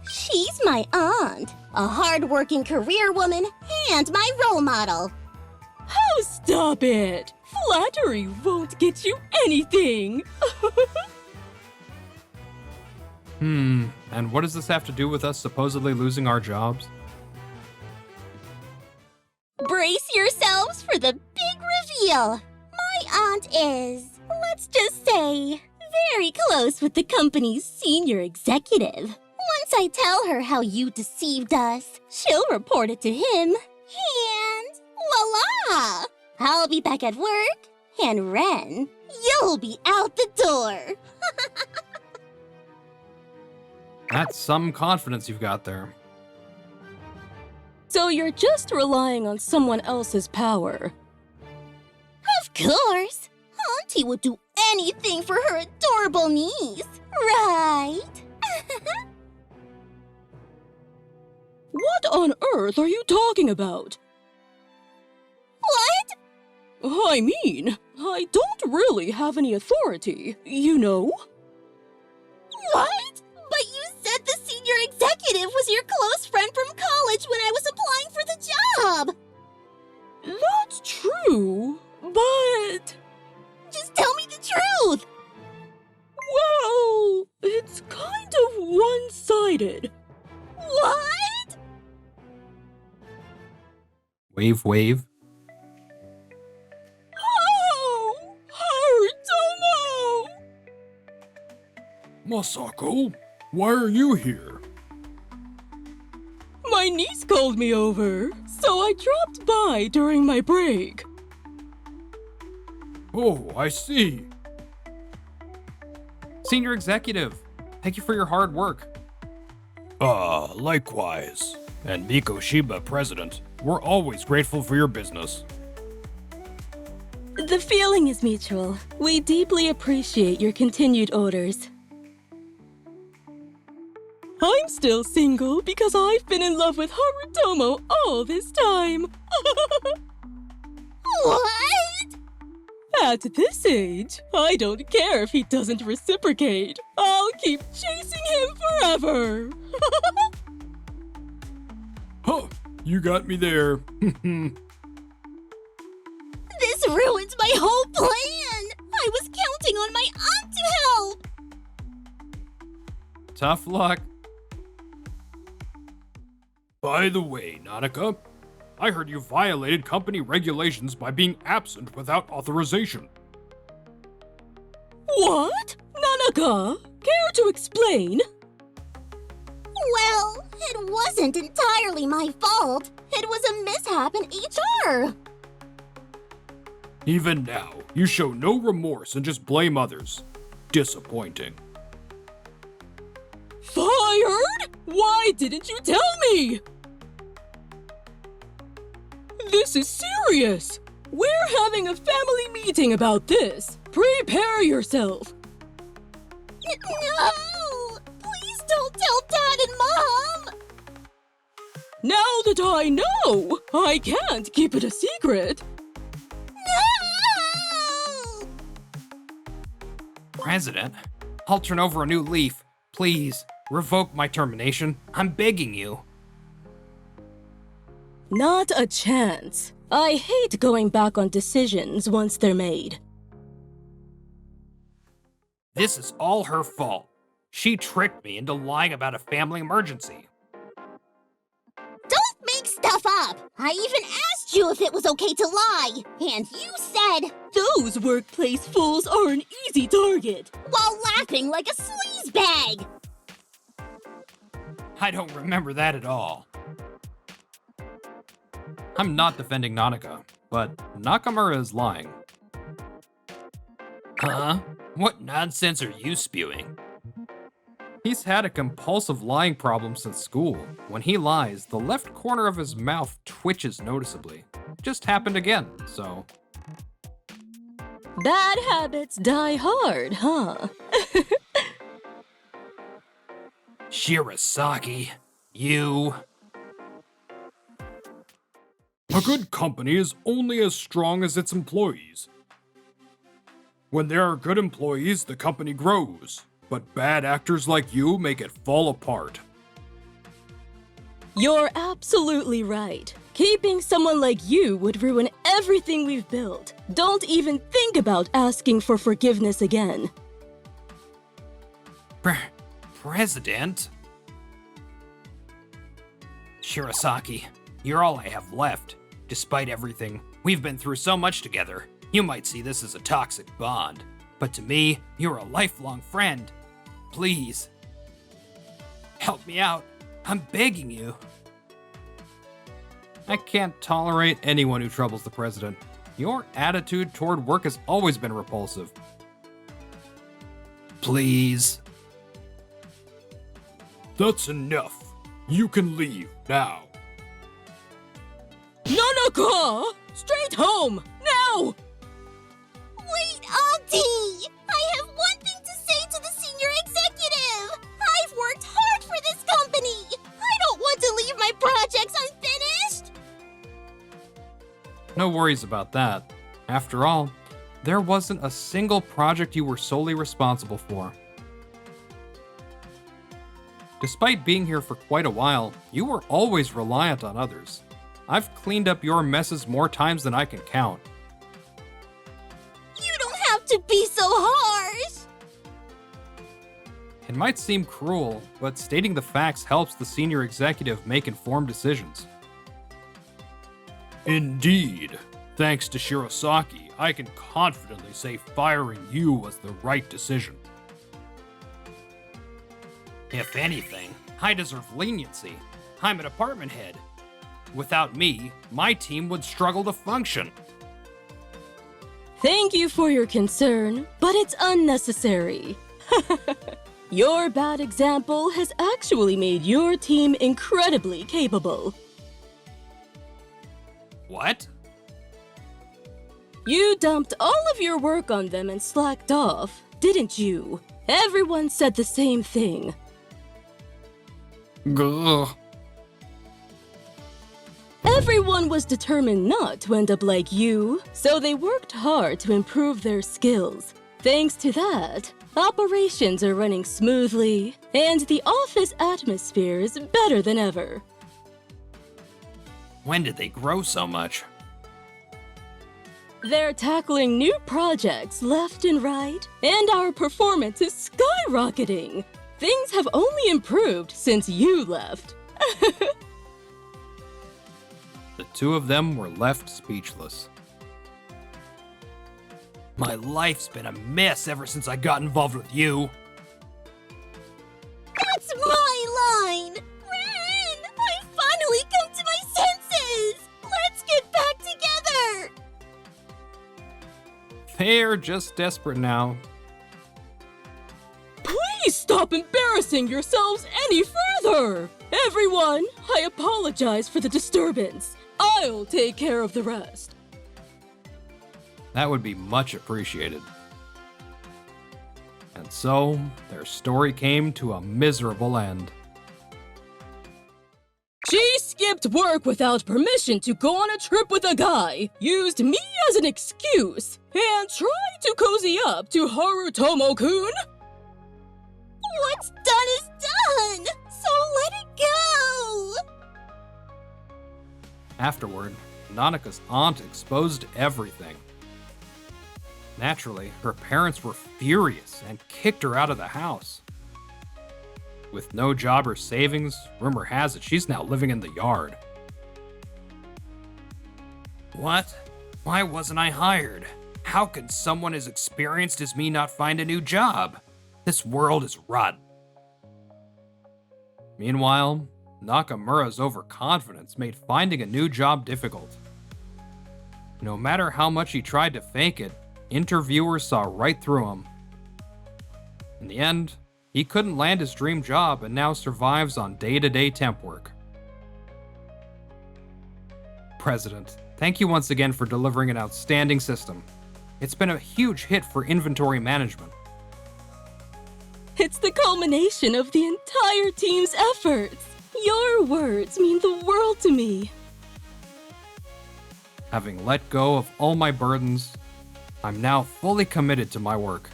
She's my aunt, a hard-working career woman and my role model. Oh, stop it! Flattery won't get you anything! And what does this have to do with us supposedly losing our jobs? Brace yourselves for the big reveal. My aunt is, let's just say, very close with the company's senior executive. Once I tell her how you deceived us, she'll report it to him. And voila! I'll be back at work, and Ren, you'll be out the door. That's some confidence you've got there. So you're just relying on someone else's power. Of course! Auntie would do anything for her adorable niece, right? What on earth are you talking about? What? I mean, I don't really have any authority, you know? What? But you said the senior executive was your close friend from college when I was applying for the job! That's true, but... Just tell me the truth! Well, it's kind of one-sided. What? Wave, wave. Oh! Harutomo! Masako, why are you here? My niece called me over, so I dropped by during my break. Oh, I see. Senior executive, thank you for your hard work. Likewise. And Miko Shiba, president, we're always grateful for your business. The feeling is mutual. We deeply appreciate your continued orders. I'm still single because I've been in love with Harutomo all this time. What? At this age, I don't care if he doesn't reciprocate. I'll keep chasing him forever. Huh, you got me there. This ruins my whole plan! I was counting on my aunt to help! Tough luck. By the way, Nanaka, I heard you violated company regulations by being absent without authorization. What? Nanaka? Care to explain? Well, it wasn't entirely my fault. It was a mishap in HR. Even now, you show no remorse and just blame others. Disappointing. Fired? Why didn't you tell me? This is serious. We're having a family meeting about this. Prepare yourself. No! Please don't tell Dad and Mom! Now that I know, I can't keep it a secret. No! President, I'll turn over a new leaf. Please, revoke my termination. I'm begging you. Not a chance. I hate going back on decisions once they're made. This is all her fault. She tricked me into lying about a family emergency. Don't make stuff up! I even asked you if it was okay to lie, and you said, Those workplace fools are an easy target. while laughing like a sleazebag! I don't remember that at all. I'm not defending Nanaka, but Nakamura is lying. Huh? What nonsense are you spewing? He's had a compulsive lying problem since school. When he lies, the left corner of his mouth twitches noticeably. Just happened again, so... Bad habits die hard, huh? Shirasaki, you... A good company is only as strong as its employees. When there are good employees, the company grows. But bad actors like you make it fall apart. You're absolutely right. Keeping someone like you would ruin everything we've built. Don't even think about asking for forgiveness again. President? Shirosaki, you're all I have left. Despite everything, we've been through so much together. You might see this as a toxic bond, but to me, you're a lifelong friend. Please, help me out. I'm begging you. I can't tolerate anyone who troubles the president. Your attitude toward work has always been repulsive. Please. That's enough. You can leave now. Nanaka! Straight home! Now! Wait, Auntie! I have one thing to say to the senior executive! I've worked hard for this company! I don't want to leave my projects unfinished! No worries about that. After all, there wasn't a single project you were solely responsible for. Despite being here for quite a while, you were always reliant on others. I've cleaned up your messes more times than I can count. You don't have to be so harsh! It might seem cruel, but stating the facts helps the senior executive make informed decisions. Indeed. Thanks to Shirosaki, I can confidently say firing you was the right decision. If anything, I deserve leniency. I'm a department head. Without me, my team would struggle to function. Thank you for your concern, but it's unnecessary. Your bad example has actually made your team incredibly capable. What? You dumped all of your work on them and slacked off, didn't you? Everyone said the same thing. Gah. Everyone was determined not to end up like you, so they worked hard to improve their skills. Thanks to that, operations are running smoothly, and the office atmosphere is better than ever. When did they grow so much? They're tackling new projects left and right, and our performance is skyrocketing. Things have only improved since you left. The two of them were left speechless. My life's been a mess ever since I got involved with you. That's my line! Ren! I finally come to my senses! Let's get back together! They're just desperate now. Please stop embarrassing yourselves any further! Everyone, I apologize for the disturbance. I'll take care of the rest. That would be much appreciated. And so, their story came to a miserable end. She skipped work without permission to go on a trip with a guy, used me as an excuse, and tried to cozy up to Harutomo-kun. What's done is done! So let it go! Afterward, Nanaka's aunt exposed everything. Naturally, her parents were furious and kicked her out of the house. With no job or savings, rumor has it she's now living in the yard. What? Why wasn't I hired? How could someone as experienced as me not find a new job? This world is rotten. Meanwhile, Nakamura's overconfidence made finding a new job difficult. No matter how much he tried to fake it, interviewers saw right through him. In the end, he couldn't land his dream job and now survives on day-to-day temp work. President, thank you once again for delivering an outstanding system. It's been a huge hit for inventory management. It's the culmination of the entire team's efforts. Your words mean the world to me. Having let go of all my burdens, I'm now fully committed to my work.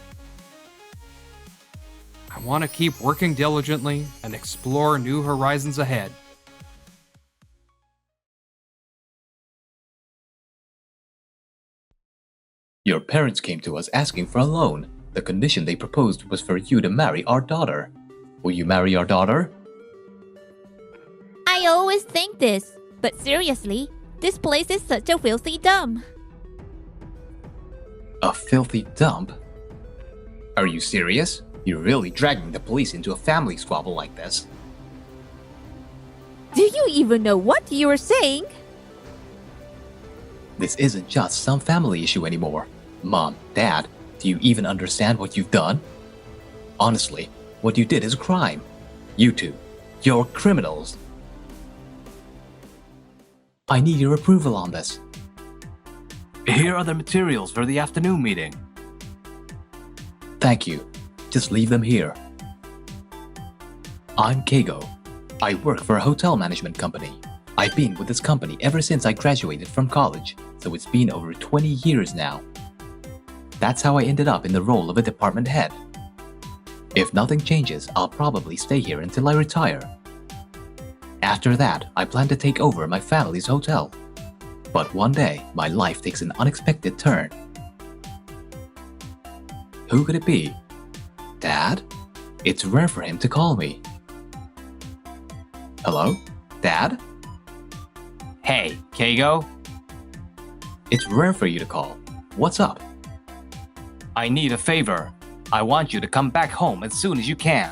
I want to keep working diligently and explore new horizons ahead. Your parents came to us asking for a loan. The condition they proposed was for you to marry our daughter. Will you marry our daughter? I always think this, but seriously, this place is such a filthy dump. A filthy dump? Are you serious? You're really dragging the police into a family squabble like this. Do you even know what you are saying? This isn't just some family issue anymore. Mom, Dad, do you even understand what you've done? Honestly, what you did is a crime. You two, you're criminals. I need your approval on this. Here are the materials for the afternoon meeting. Thank you. Just leave them here. I'm Keigo. I work for a hotel management company. I've been with this company ever since I graduated from college, so it's been over 20 years now. That's how I ended up in the role of a department head. If nothing changes, I'll probably stay here until I retire. After that, I plan to take over my family's hotel. But one day, my life takes an unexpected turn. Who could it be? Dad? It's rare for him to call me. Hello? Dad? Hey, Keigo. It's rare for you to call. What's up? I need a favor. I want you to come back home as soon as you can.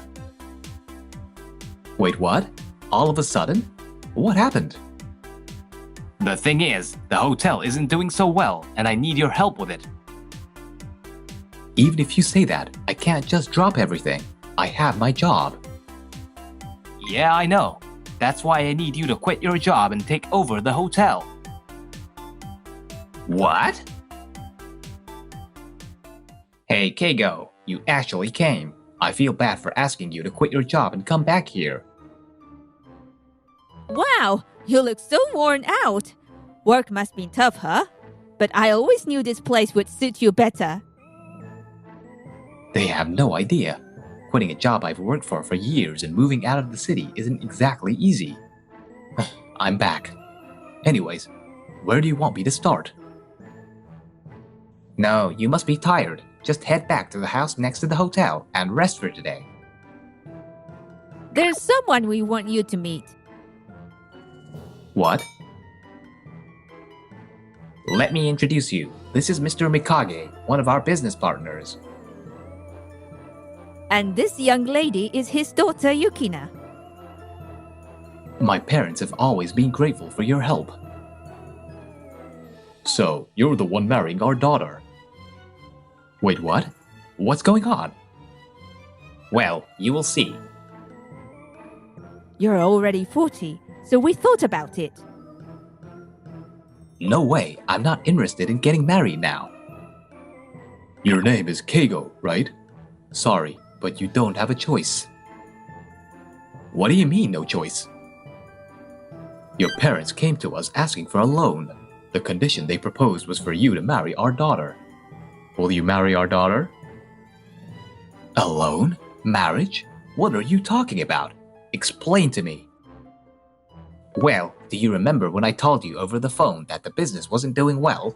Wait, what? All of a sudden? What happened? The thing is, the hotel isn't doing so well, and I need your help with it. Even if you say that, I can't just drop everything. I have my job. Yeah, I know. That's why I need you to quit your job and take over the hotel. What? Hey, Keigo, you actually came. I feel bad for asking you to quit your job and come back here. Wow, you look so worn out. Work must be tough, huh? But I always knew this place would suit you better. They have no idea. Quitting a job I've worked for years and moving out of the city isn't exactly easy. I'm back. Anyways, where do you want me to start? No, you must be tired. Just head back to the house next to the hotel and rest for today. There's someone we want you to meet. What? Let me introduce you. This is Mr. Mikage, one of our business partners. And this young lady is his daughter Yukina. My parents have always been grateful for your help. So, you're the one marrying our daughter. Wait, what? What's going on? Well, you will see. You're already 40, so we thought about it. No way, I'm not interested in getting married now. Your name is Keigo, right? Sorry, but you don't have a choice. What do you mean, no choice? Your parents came to us asking for a loan. The condition they proposed was for you to marry our daughter. Will you marry our daughter? A loan? Marriage? What are you talking about? Explain to me. Well, do you remember when I told you over the phone that the business wasn't doing well?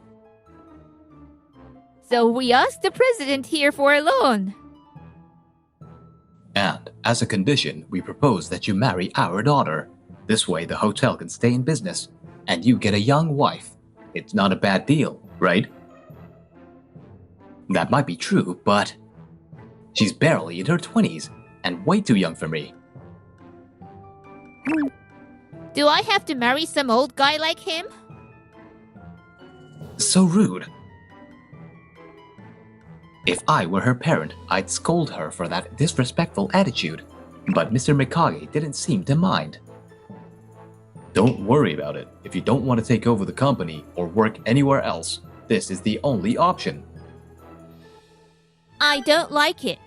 So we asked the president here for a loan. And, as a condition, we propose that you marry our daughter. This way the hotel can stay in business, and you get a young wife. It's not a bad deal, right? That might be true, but she's barely in her 20s, and way too young for me. Do I have to marry some old guy like him? So rude. If I were her parent, I'd scold her for that disrespectful attitude, but Mr. Mikage didn't seem to mind. Don't worry about it. If you don't want to take over the company or work anywhere else, this is the only option. I don't like it.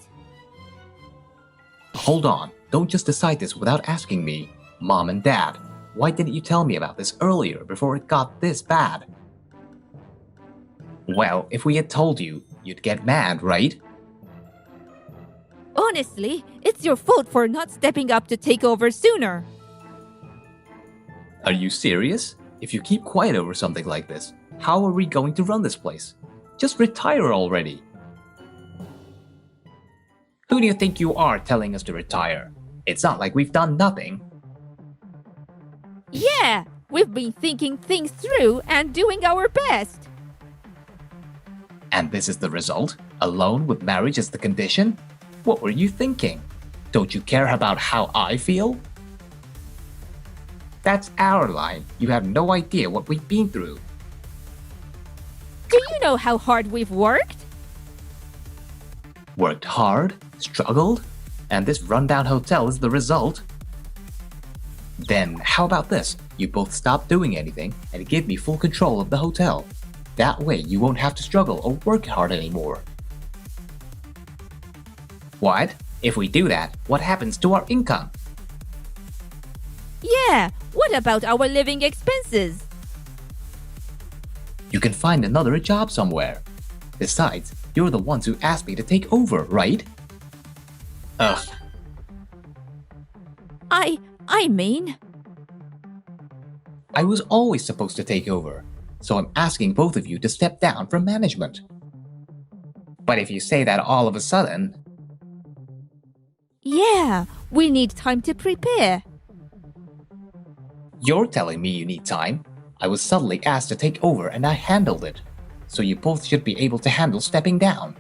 Hold on, don't just decide this without asking me. Mom and Dad, why didn't you tell me about this earlier before it got this bad? Well, if we had told you, you'd get mad, right? Honestly, it's your fault for not stepping up to take over sooner. Are you serious? If you keep quiet over something like this, how are we going to run this place? Just retire already. Who do you think you are telling us to retire? It's not like we've done nothing. Yeah, we've been thinking things through and doing our best. And this is the result? Alone with marriage as the condition? What were you thinking? Don't you care about how I feel? That's our line. You have no idea what we've been through. Do you know how hard we've worked? Worked hard, struggled, and this rundown hotel is the result. Then how about this? You both stop doing anything and give me full control of the hotel. That way you won't have to struggle or work hard anymore. What? If we do that, what happens to our income? Yeah, what about our living expenses? You can find another job somewhere. Besides, you're the ones who asked me to take over, right? Ugh. I mean... I was always supposed to take over, so I'm asking both of you to step down from management. But if you say that all of a sudden... Yeah, we need time to prepare. You're telling me you need time? I was suddenly asked to take over and I handled it. So you both should be able to handle stepping down.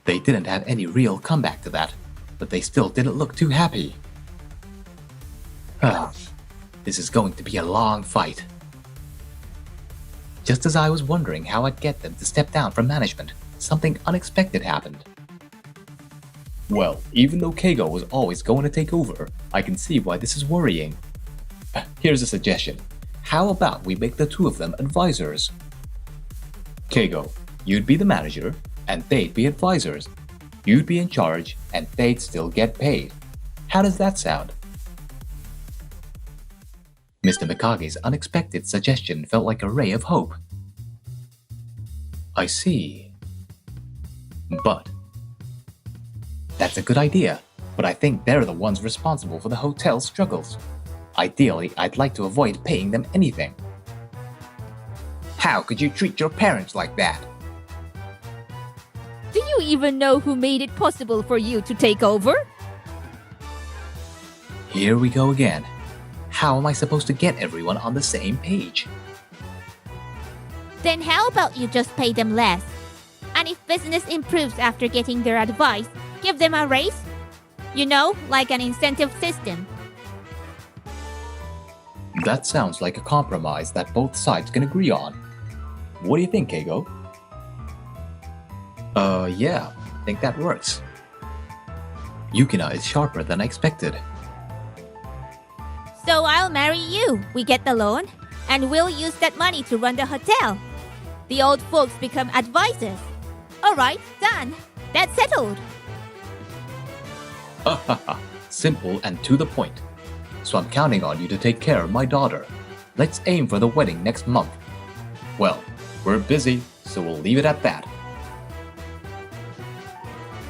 They didn't have any real comeback to that, but they still didn't look too happy. This is going to be a long fight. Just as I was wondering how I'd get them to step down from management, something unexpected happened. Well, even though Keigo was always going to take over, I can see why this is worrying. Here's a suggestion. How about we make the two of them advisors? Keigo, you'd be the manager, and they'd be advisors. You'd be in charge, and they'd still get paid. How does that sound? Mr. Mikage's unexpected suggestion felt like a ray of hope. I see. But that's a good idea, but I think they're the ones responsible for the hotel's struggles. Ideally, I'd like to avoid paying them anything. How could you treat your parents like that? Do you even know who made it possible for you to take over? Here we go again. How am I supposed to get everyone on the same page? Then how about you just pay them less? And if business improves after getting their advice, give them a raise? You know, like an incentive system. That sounds like a compromise that both sides can agree on. What do you think, Keigo? Yeah, I think that works. Yukina is sharper than I expected. So I'll marry you. We get the loan, and we'll use that money to run the hotel. The old folks become advisors. All right, done. That's settled. Simple and to the point. So I'm counting on you to take care of my daughter. Let's aim for the wedding next month. Well, we're busy, so we'll leave it at that.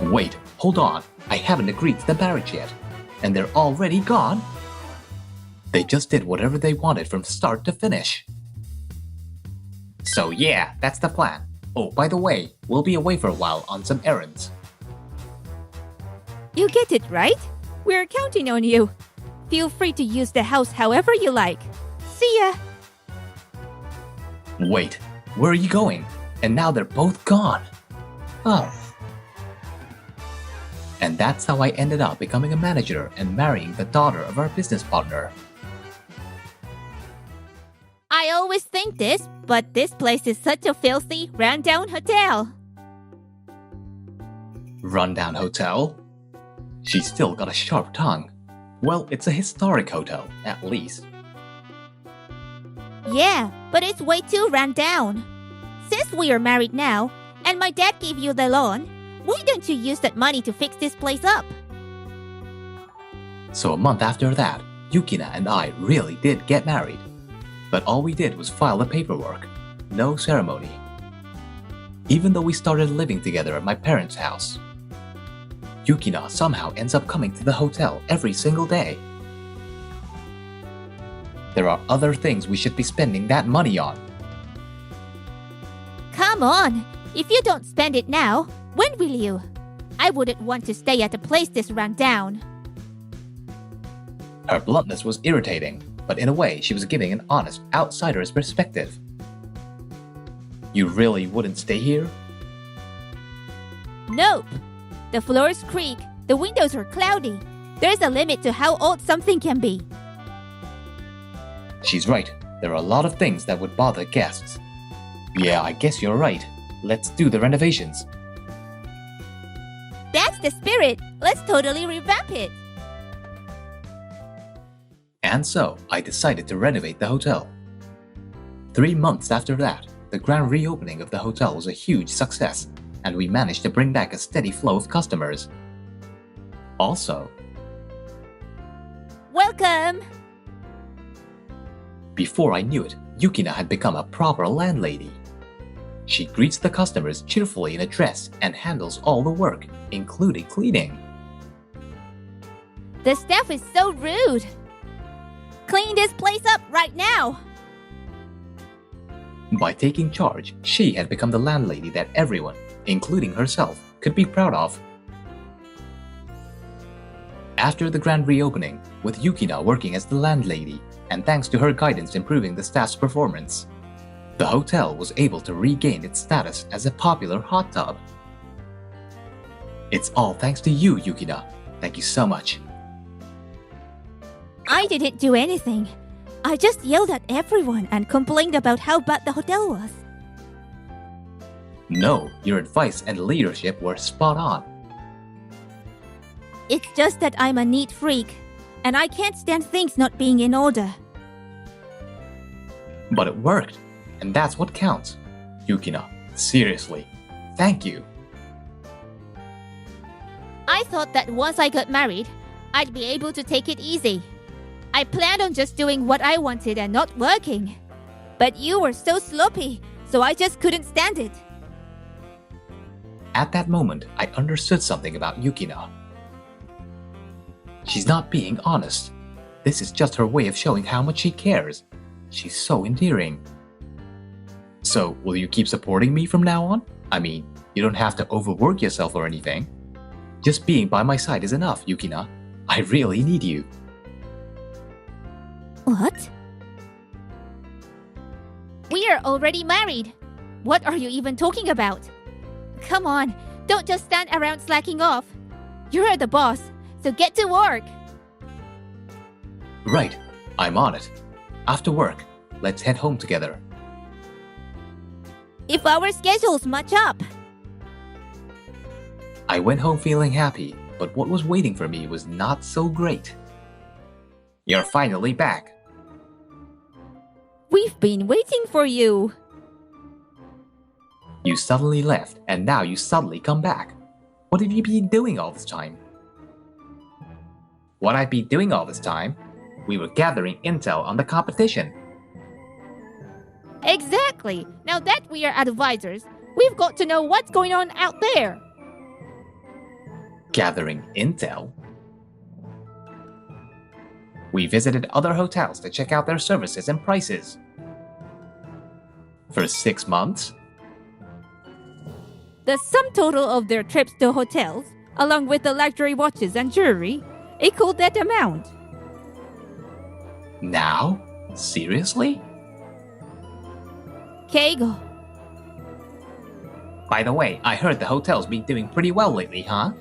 Wait, hold on. I haven't agreed to the marriage yet. And they're already gone? They just did whatever they wanted from start to finish. So yeah, that's the plan. Oh, by the way, we'll be away for a while on some errands. You get it, right? We're counting on you. Feel free to use the house however you like. See ya! Wait, where are you going? And now they're both gone. Oh. And that's how I ended up becoming a manager and marrying the daughter of our business partner. I always think this, but this place is such a filthy, rundown hotel. Rundown hotel? She's still got a sharp tongue. Well, it's a historic hotel, at least. Yeah, but it's way too rundown. Since we are married now, and my dad gave you the loan, why don't you use that money to fix this place up? So a month after that, Yukina and I really did get married. But all we did was file the paperwork. No ceremony. Even though we started living together at my parents' house. Yukina somehow ends up coming to the hotel every single day. There are other things we should be spending that money on. Come on! If you don't spend it now, when will you? I wouldn't want to stay at a place this run down. Her bluntness was irritating, but in a way she was giving an honest outsider's perspective. You really wouldn't stay here? Nope. The floors creak, the windows are cloudy. There's a limit to how old something can be. She's right. There are a lot of things that would bother guests. Yeah, I guess you're right. Let's do the renovations. That's the spirit. Let's totally revamp it. And so, I decided to renovate the hotel. 3 months after that, the grand reopening of the hotel was a huge success, and we managed to bring back a steady flow of customers. Also, Welcome! before I knew it, Yukina had become a proper landlady. She greets the customers cheerfully in a dress and handles all the work, including cleaning. The staff is so rude. Clean this place up right now. By taking charge, she had become the landlady that everyone, including herself, could be proud of. After the grand reopening, with Yukina working as the landlady, and thanks to her guidance improving the staff's performance, the hotel was able to regain its status as a popular hot tub. It's all thanks to you, Yukina. Thank you so much. I didn't do anything. I just yelled at everyone and complained about how bad the hotel was. No, your advice and leadership were spot on. It's just that I'm a neat freak, and I can't stand things not being in order. But it worked, and that's what counts. Yukina, seriously, thank you. I thought that once I got married, I'd be able to take it easy. I planned on just doing what I wanted and not working. But you were so sloppy, so I just couldn't stand it. At that moment, I understood something about Yukina. She's not being honest. This is just her way of showing how much she cares. She's so endearing. So, will you keep supporting me from now on? I mean, you don't have to overwork yourself or anything. Just being by my side is enough, Yukina. I really need you. What? We are already married. What are you even talking about? Come on, don't just stand around slacking off. You're the boss, so get to work. Right, I'm on it. After work, let's head home together. If our schedules match up. I went home feeling happy, but what was waiting for me was not so great. You're finally back. We've been waiting for you. You suddenly left, and now you suddenly come back. What have you been doing all this time? What I've been doing all this time? We were gathering intel on the competition. Exactly. Now that we are advisors, we've got to know what's going on out there. Gathering intel? We visited other hotels to check out their services and prices. For 6 months? The sum total of their trips to hotels, along with the luxury watches and jewelry, equaled that amount. Now? Seriously? Keigo. By the way, I heard the hotel's been doing pretty well lately, huh?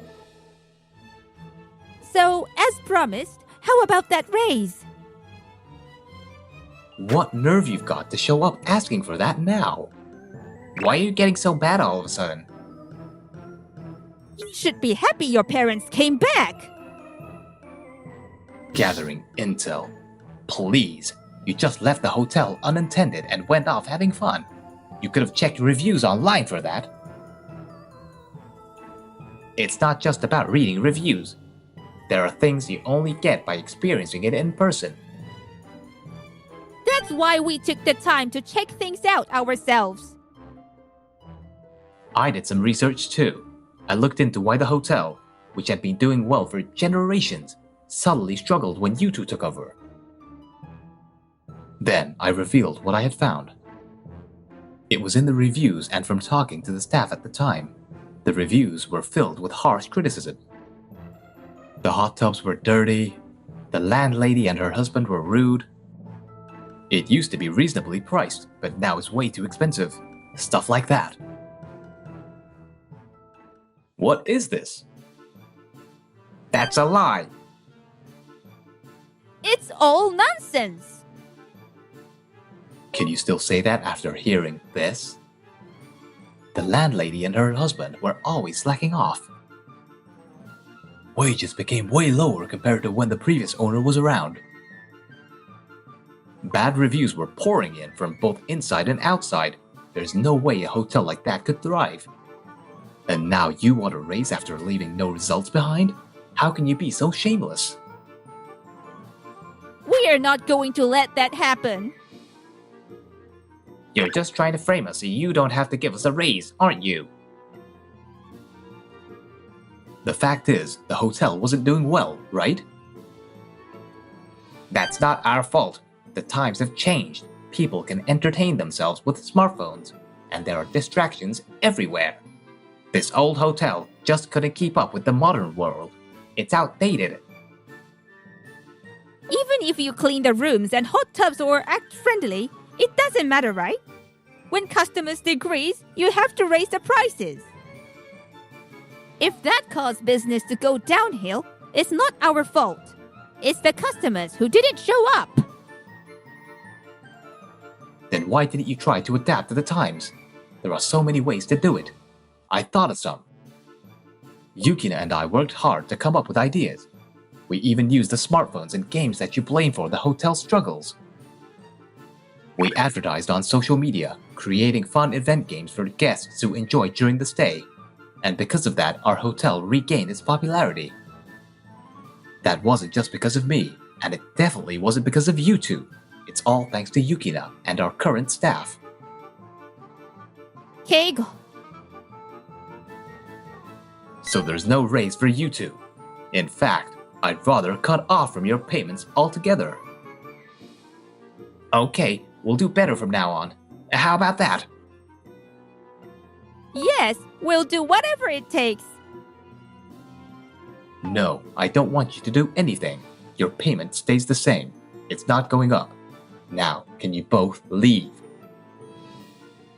So, as promised, how about that raise? What nerve you've got to show up asking for that now? Why are you getting so bad all of a sudden? You should be happy your parents came back. Gathering intel. Please, you just left the hotel unattended and went off having fun. You could have checked reviews online for that. It's not just about reading reviews. There are things you only get by experiencing it in person. That's why we took the time to check things out ourselves. I did some research too. I looked into why the hotel, which had been doing well for generations, suddenly struggled when you two took over. Then I revealed what I had found. It was in the reviews and from talking to the staff at the time. The reviews were filled with harsh criticism. The hot tubs were dirty, the landlady and her husband were rude. It used to be reasonably priced, but now it's way too expensive. Stuff like that. What is this? That's a lie. It's all nonsense. Can you still say that after hearing this? The landlady and her husband were always slacking off. Wages became way lower compared to when the previous owner was around. Bad reviews were pouring in from both inside and outside. There's no way a hotel like that could thrive. And now you want a raise after leaving no results behind? How can you be so shameless? We are not going to let that happen. You're just trying to frame us so you don't have to give us a raise, aren't you? The fact is, the hotel wasn't doing well, right? That's not our fault. The times have changed. People can entertain themselves with smartphones, and there are distractions everywhere. This old hotel just couldn't keep up with the modern world. It's outdated. Even if you clean the rooms and hot tubs or act friendly, it doesn't matter, right? When customers decrease, you have to raise the prices. If that caused business to go downhill, it's not our fault. It's the customers who didn't show up. Then why didn't you try to adapt to the times? There are so many ways to do it. I thought of some. Yukina and I worked hard to come up with ideas. We even used the smartphones and games that you blame for the hotel's struggles. We advertised on social media, creating fun event games for guests to enjoy during the stay. And because of that, our hotel regained its popularity. That wasn't just because of me, and it definitely wasn't because of you two. It's all thanks to Yukina and our current staff. Keigo. So there's no raise for you two. In fact, I'd rather cut off from your payments altogether. Okay, we'll do better from now on. How about that? Yes, we'll do whatever it takes. No, I don't want you to do anything. Your payment stays the same. It's not going up. Now, can you both leave?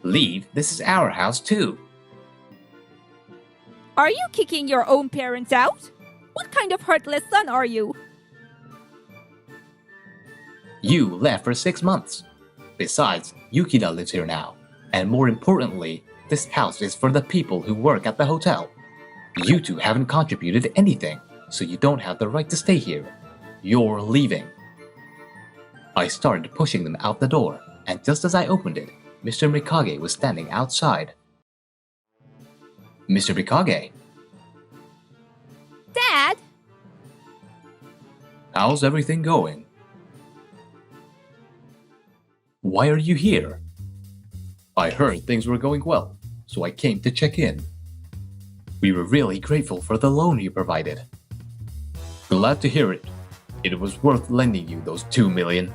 Leave? This is our house too. Are you kicking your own parents out? What kind of heartless son are you? You left for 6 months. Besides, Yukina lives here now. And more importantly, this house is for the people who work at the hotel. You two haven't contributed anything, so you don't have the right to stay here. You're leaving. I started pushing them out the door, and just as I opened it, Mr. Mikage was standing outside. Mr. Mikage, Dad? how's everything going? Why are you here? I heard things were going well, so I came to check in. We were really grateful for the loan you provided. Glad to hear it. It was worth lending you those 2 million.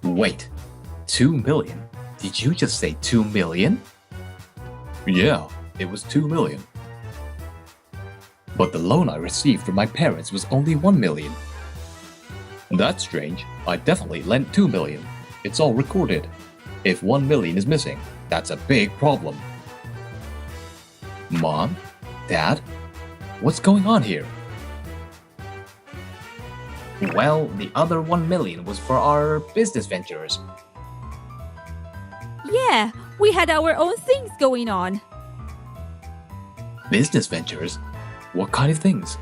Wait, 2 million? Did you just say 2 million? Yeah, it was 2 million. But the loan I received from my parents was only 1 million. That's strange. I definitely lent 2 million. It's all recorded. If 1 million is missing, that's a big problem. Mom? Dad? What's going on here? Well, the other 1 million was for our business ventures. Yeah, we had our own things going on. Business ventures? What kind of things?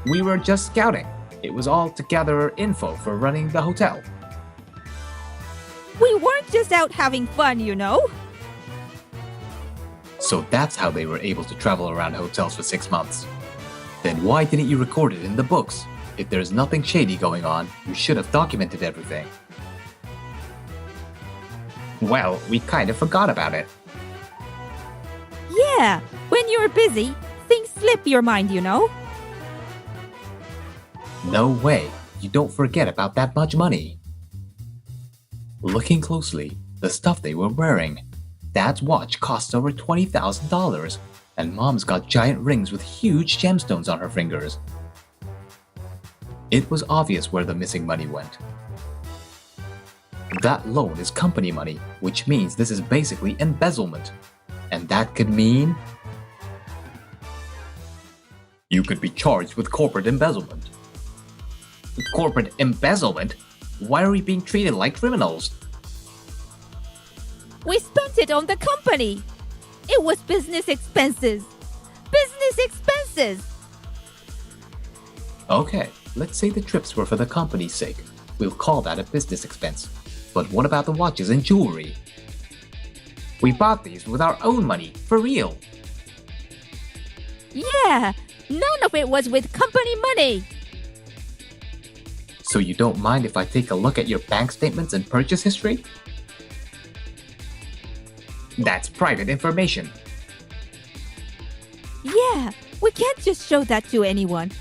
We were just scouting. It was all to gather info for running the hotel. We weren't just out having fun, you know. So that's how they were able to travel around hotels for 6 months. Then why didn't you record it in the books? If there's nothing shady going on, you should have documented everything. Well, we kind of forgot about it. Yeah, when you're busy, things slip your mind, you know. No way. You don't forget about that much money. Looking closely, the stuff they were wearing. Dad's watch cost over $20,000, and Mom's got giant rings with huge gemstones on her fingers. It was obvious where the missing money went. That loan is company money, which means this is basically embezzlement. And that could mean you could be charged with corporate embezzlement. Corporate embezzlement? Why are we being treated like criminals? We spent it on the company. It was business expenses. Business expenses! Okay, let's say the trips were for the company's sake. We'll call that a business expense. But what about the watches and jewelry? We bought these with our own money, for real. Yeah, none of it was with company money. So you don't mind if I take a look at your bank statements and purchase history? That's private information. Yeah, we can't just show that to anyone.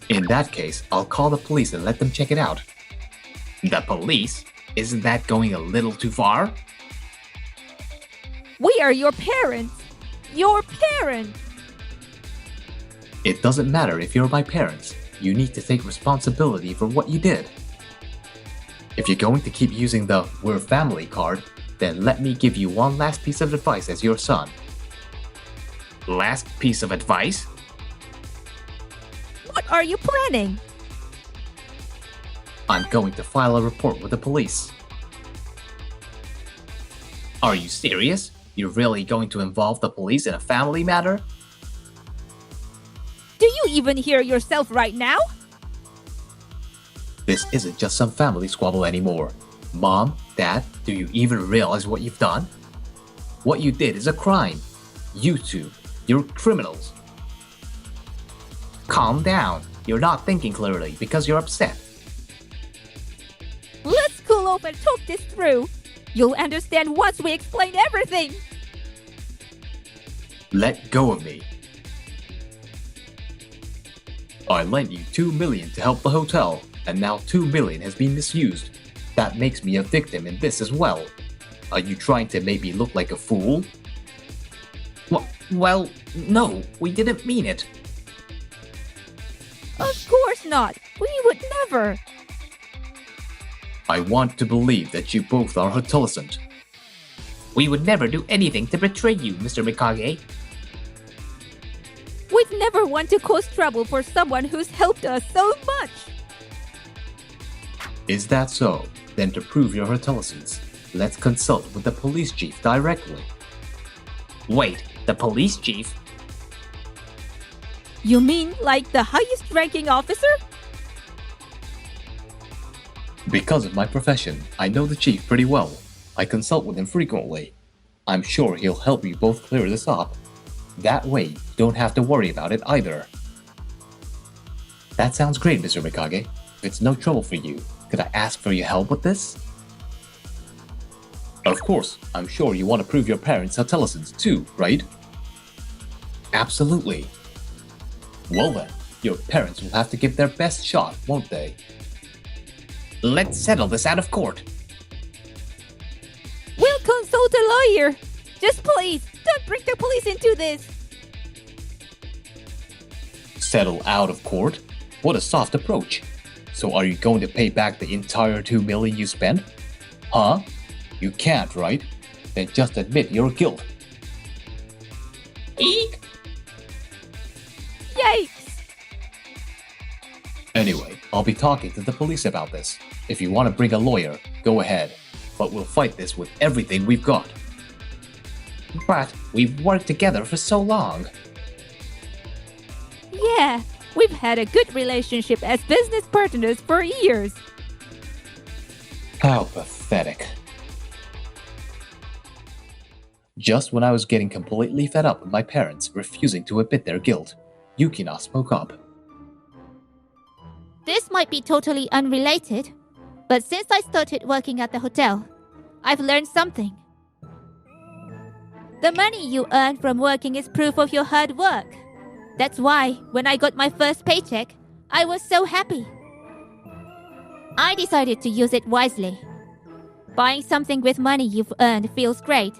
In that case, I'll call the police and let them check it out. The police? Isn't that going a little too far? We are your parents. Your parents. It doesn't matter if you're my parents. You need to take responsibility for what you did. If you're going to keep using the "we're family" card, then let me give you one last piece of advice as your son. Last piece of advice? What are you planning? I'm going to file a report with the police. Are you serious? You're really going to involve the police in a family matter? Do you even hear yourself right now? This isn't just some family squabble anymore. Mom, Dad, do you even realize what you've done? What you did is a crime. You two, you're criminals. Calm down. You're not thinking clearly because you're upset. Let's cool off and talk this through. You'll understand once we explain everything. Let go of me. I lent you $2 million to help the hotel, and now $2 million has been misused. That makes me a victim in this as well. Are you trying to make me look like a fool? Well, no, we didn't mean it. Of course not. We would never. I want to believe that you both are Hotelicent. We would never do anything to betray you, Mr. Mikage. We'd never want to cause trouble for someone who's helped us so much. Is that so? Then to prove your Hotelicence, let's consult with the police chief directly. Wait, the police chief? You mean like the highest ranking officer? Because of my profession, I know the chief pretty well. I consult with him frequently. I'm sure he'll help you both clear this up. That way, you don't have to worry about it either. That sounds great, Mr. Mikage. If it's no trouble for you, could I ask for your help with this? Of course, I'm sure you want to prove your parents' Hotelicence too, right? Absolutely. Well then, your parents will have to give their best shot, won't they? Let's settle this out of court. We'll consult a lawyer. Just please, don't bring the police into this. Settle out of court? What a soft approach. So are you going to pay back the entire $2 million you spent? Huh? You can't, right? Then just admit your guilt. Eek! Yikes! Anyway, I'll be talking to the police about this. If you want to bring a lawyer, go ahead. But we'll fight this with everything we've got. But we've worked together for so long. Yeah, we've had a good relationship as business partners for years. How pathetic. Just when I was getting completely fed up with my parents refusing to admit their guilt, Yukina spoke up. This might be totally unrelated, but since I started working at the hotel, I've learned something. The money you earn from working is proof of your hard work. That's why, when I got my first paycheck, I was so happy. I decided to use it wisely. Buying something with money you've earned feels great.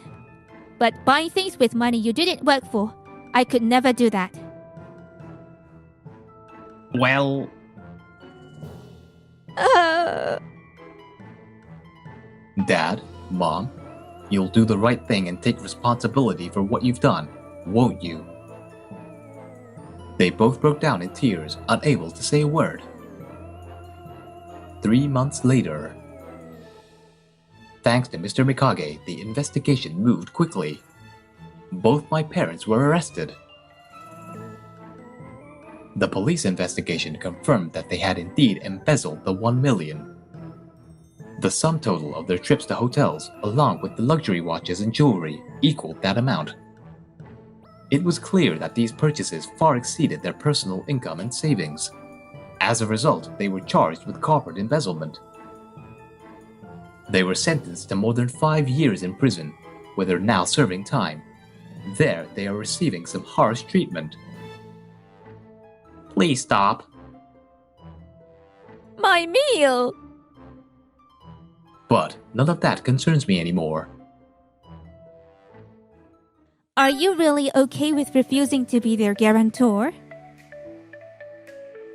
But buying things with money you didn't work for, I could never do that. Well, Dad, Mom, you'll do the right thing and take responsibility for what you've done, won't you? They both broke down in tears, unable to say a word. 3 months later. Thanks to Mr. Mikage, the investigation moved quickly. Both my parents were arrested. The police investigation confirmed that they had indeed embezzled the 1 million. The sum total of their trips to hotels, along with the luxury watches and jewelry, equaled that amount. It was clear that these purchases far exceeded their personal income and savings. As a result, they were charged with corporate embezzlement. They were sentenced to more than 5 years in prison, where they're now serving time. There, they are receiving some harsh treatment. Please stop. My meal! But none of that concerns me anymore. Are you really okay with refusing to be their guarantor?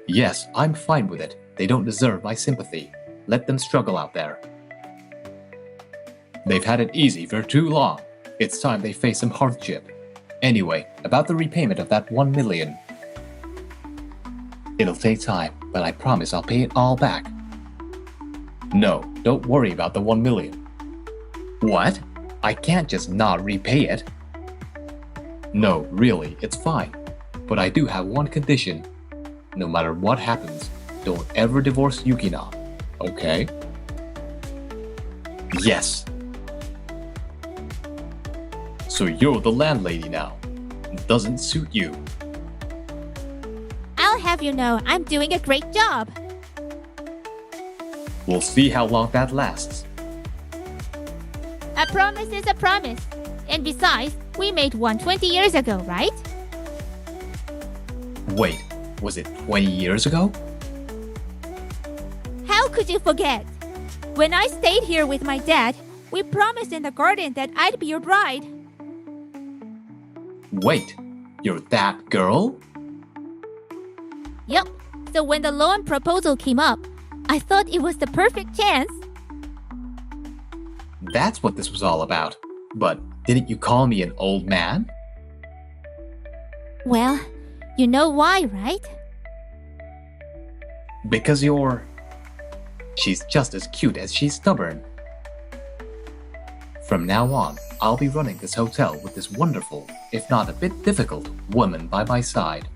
Yes, I'm fine with it. They don't deserve my sympathy. Let them struggle out there. They've had it easy for too long. It's time they face some hardship. Anyway, about the repayment of that 1 million. It'll take time, but I promise I'll pay it all back. No, don't worry about the 1 million. What? I can't just not repay it. No, really, it's fine. But I do have one condition. No matter what happens, don't ever divorce Yukina, okay? Yes. So you're the landlady now. It doesn't suit you. I'll have you know I'm doing a great job. We'll see how long that lasts. A promise is a promise. And besides, we made one 20 years ago, right? Wait, was it 20 years ago? How could you forget? When I stayed here with my dad, we promised in the garden that I'd be your bride. Wait, you're that girl? Yup. So when the loan proposal came up, I thought it was the perfect chance. That's what this was all about. But didn't you call me an old man? Well, you know why, right? Because you're... She's just as cute as she's stubborn. From now on, I'll be running this hotel with this wonderful, if not a bit difficult, woman by my side.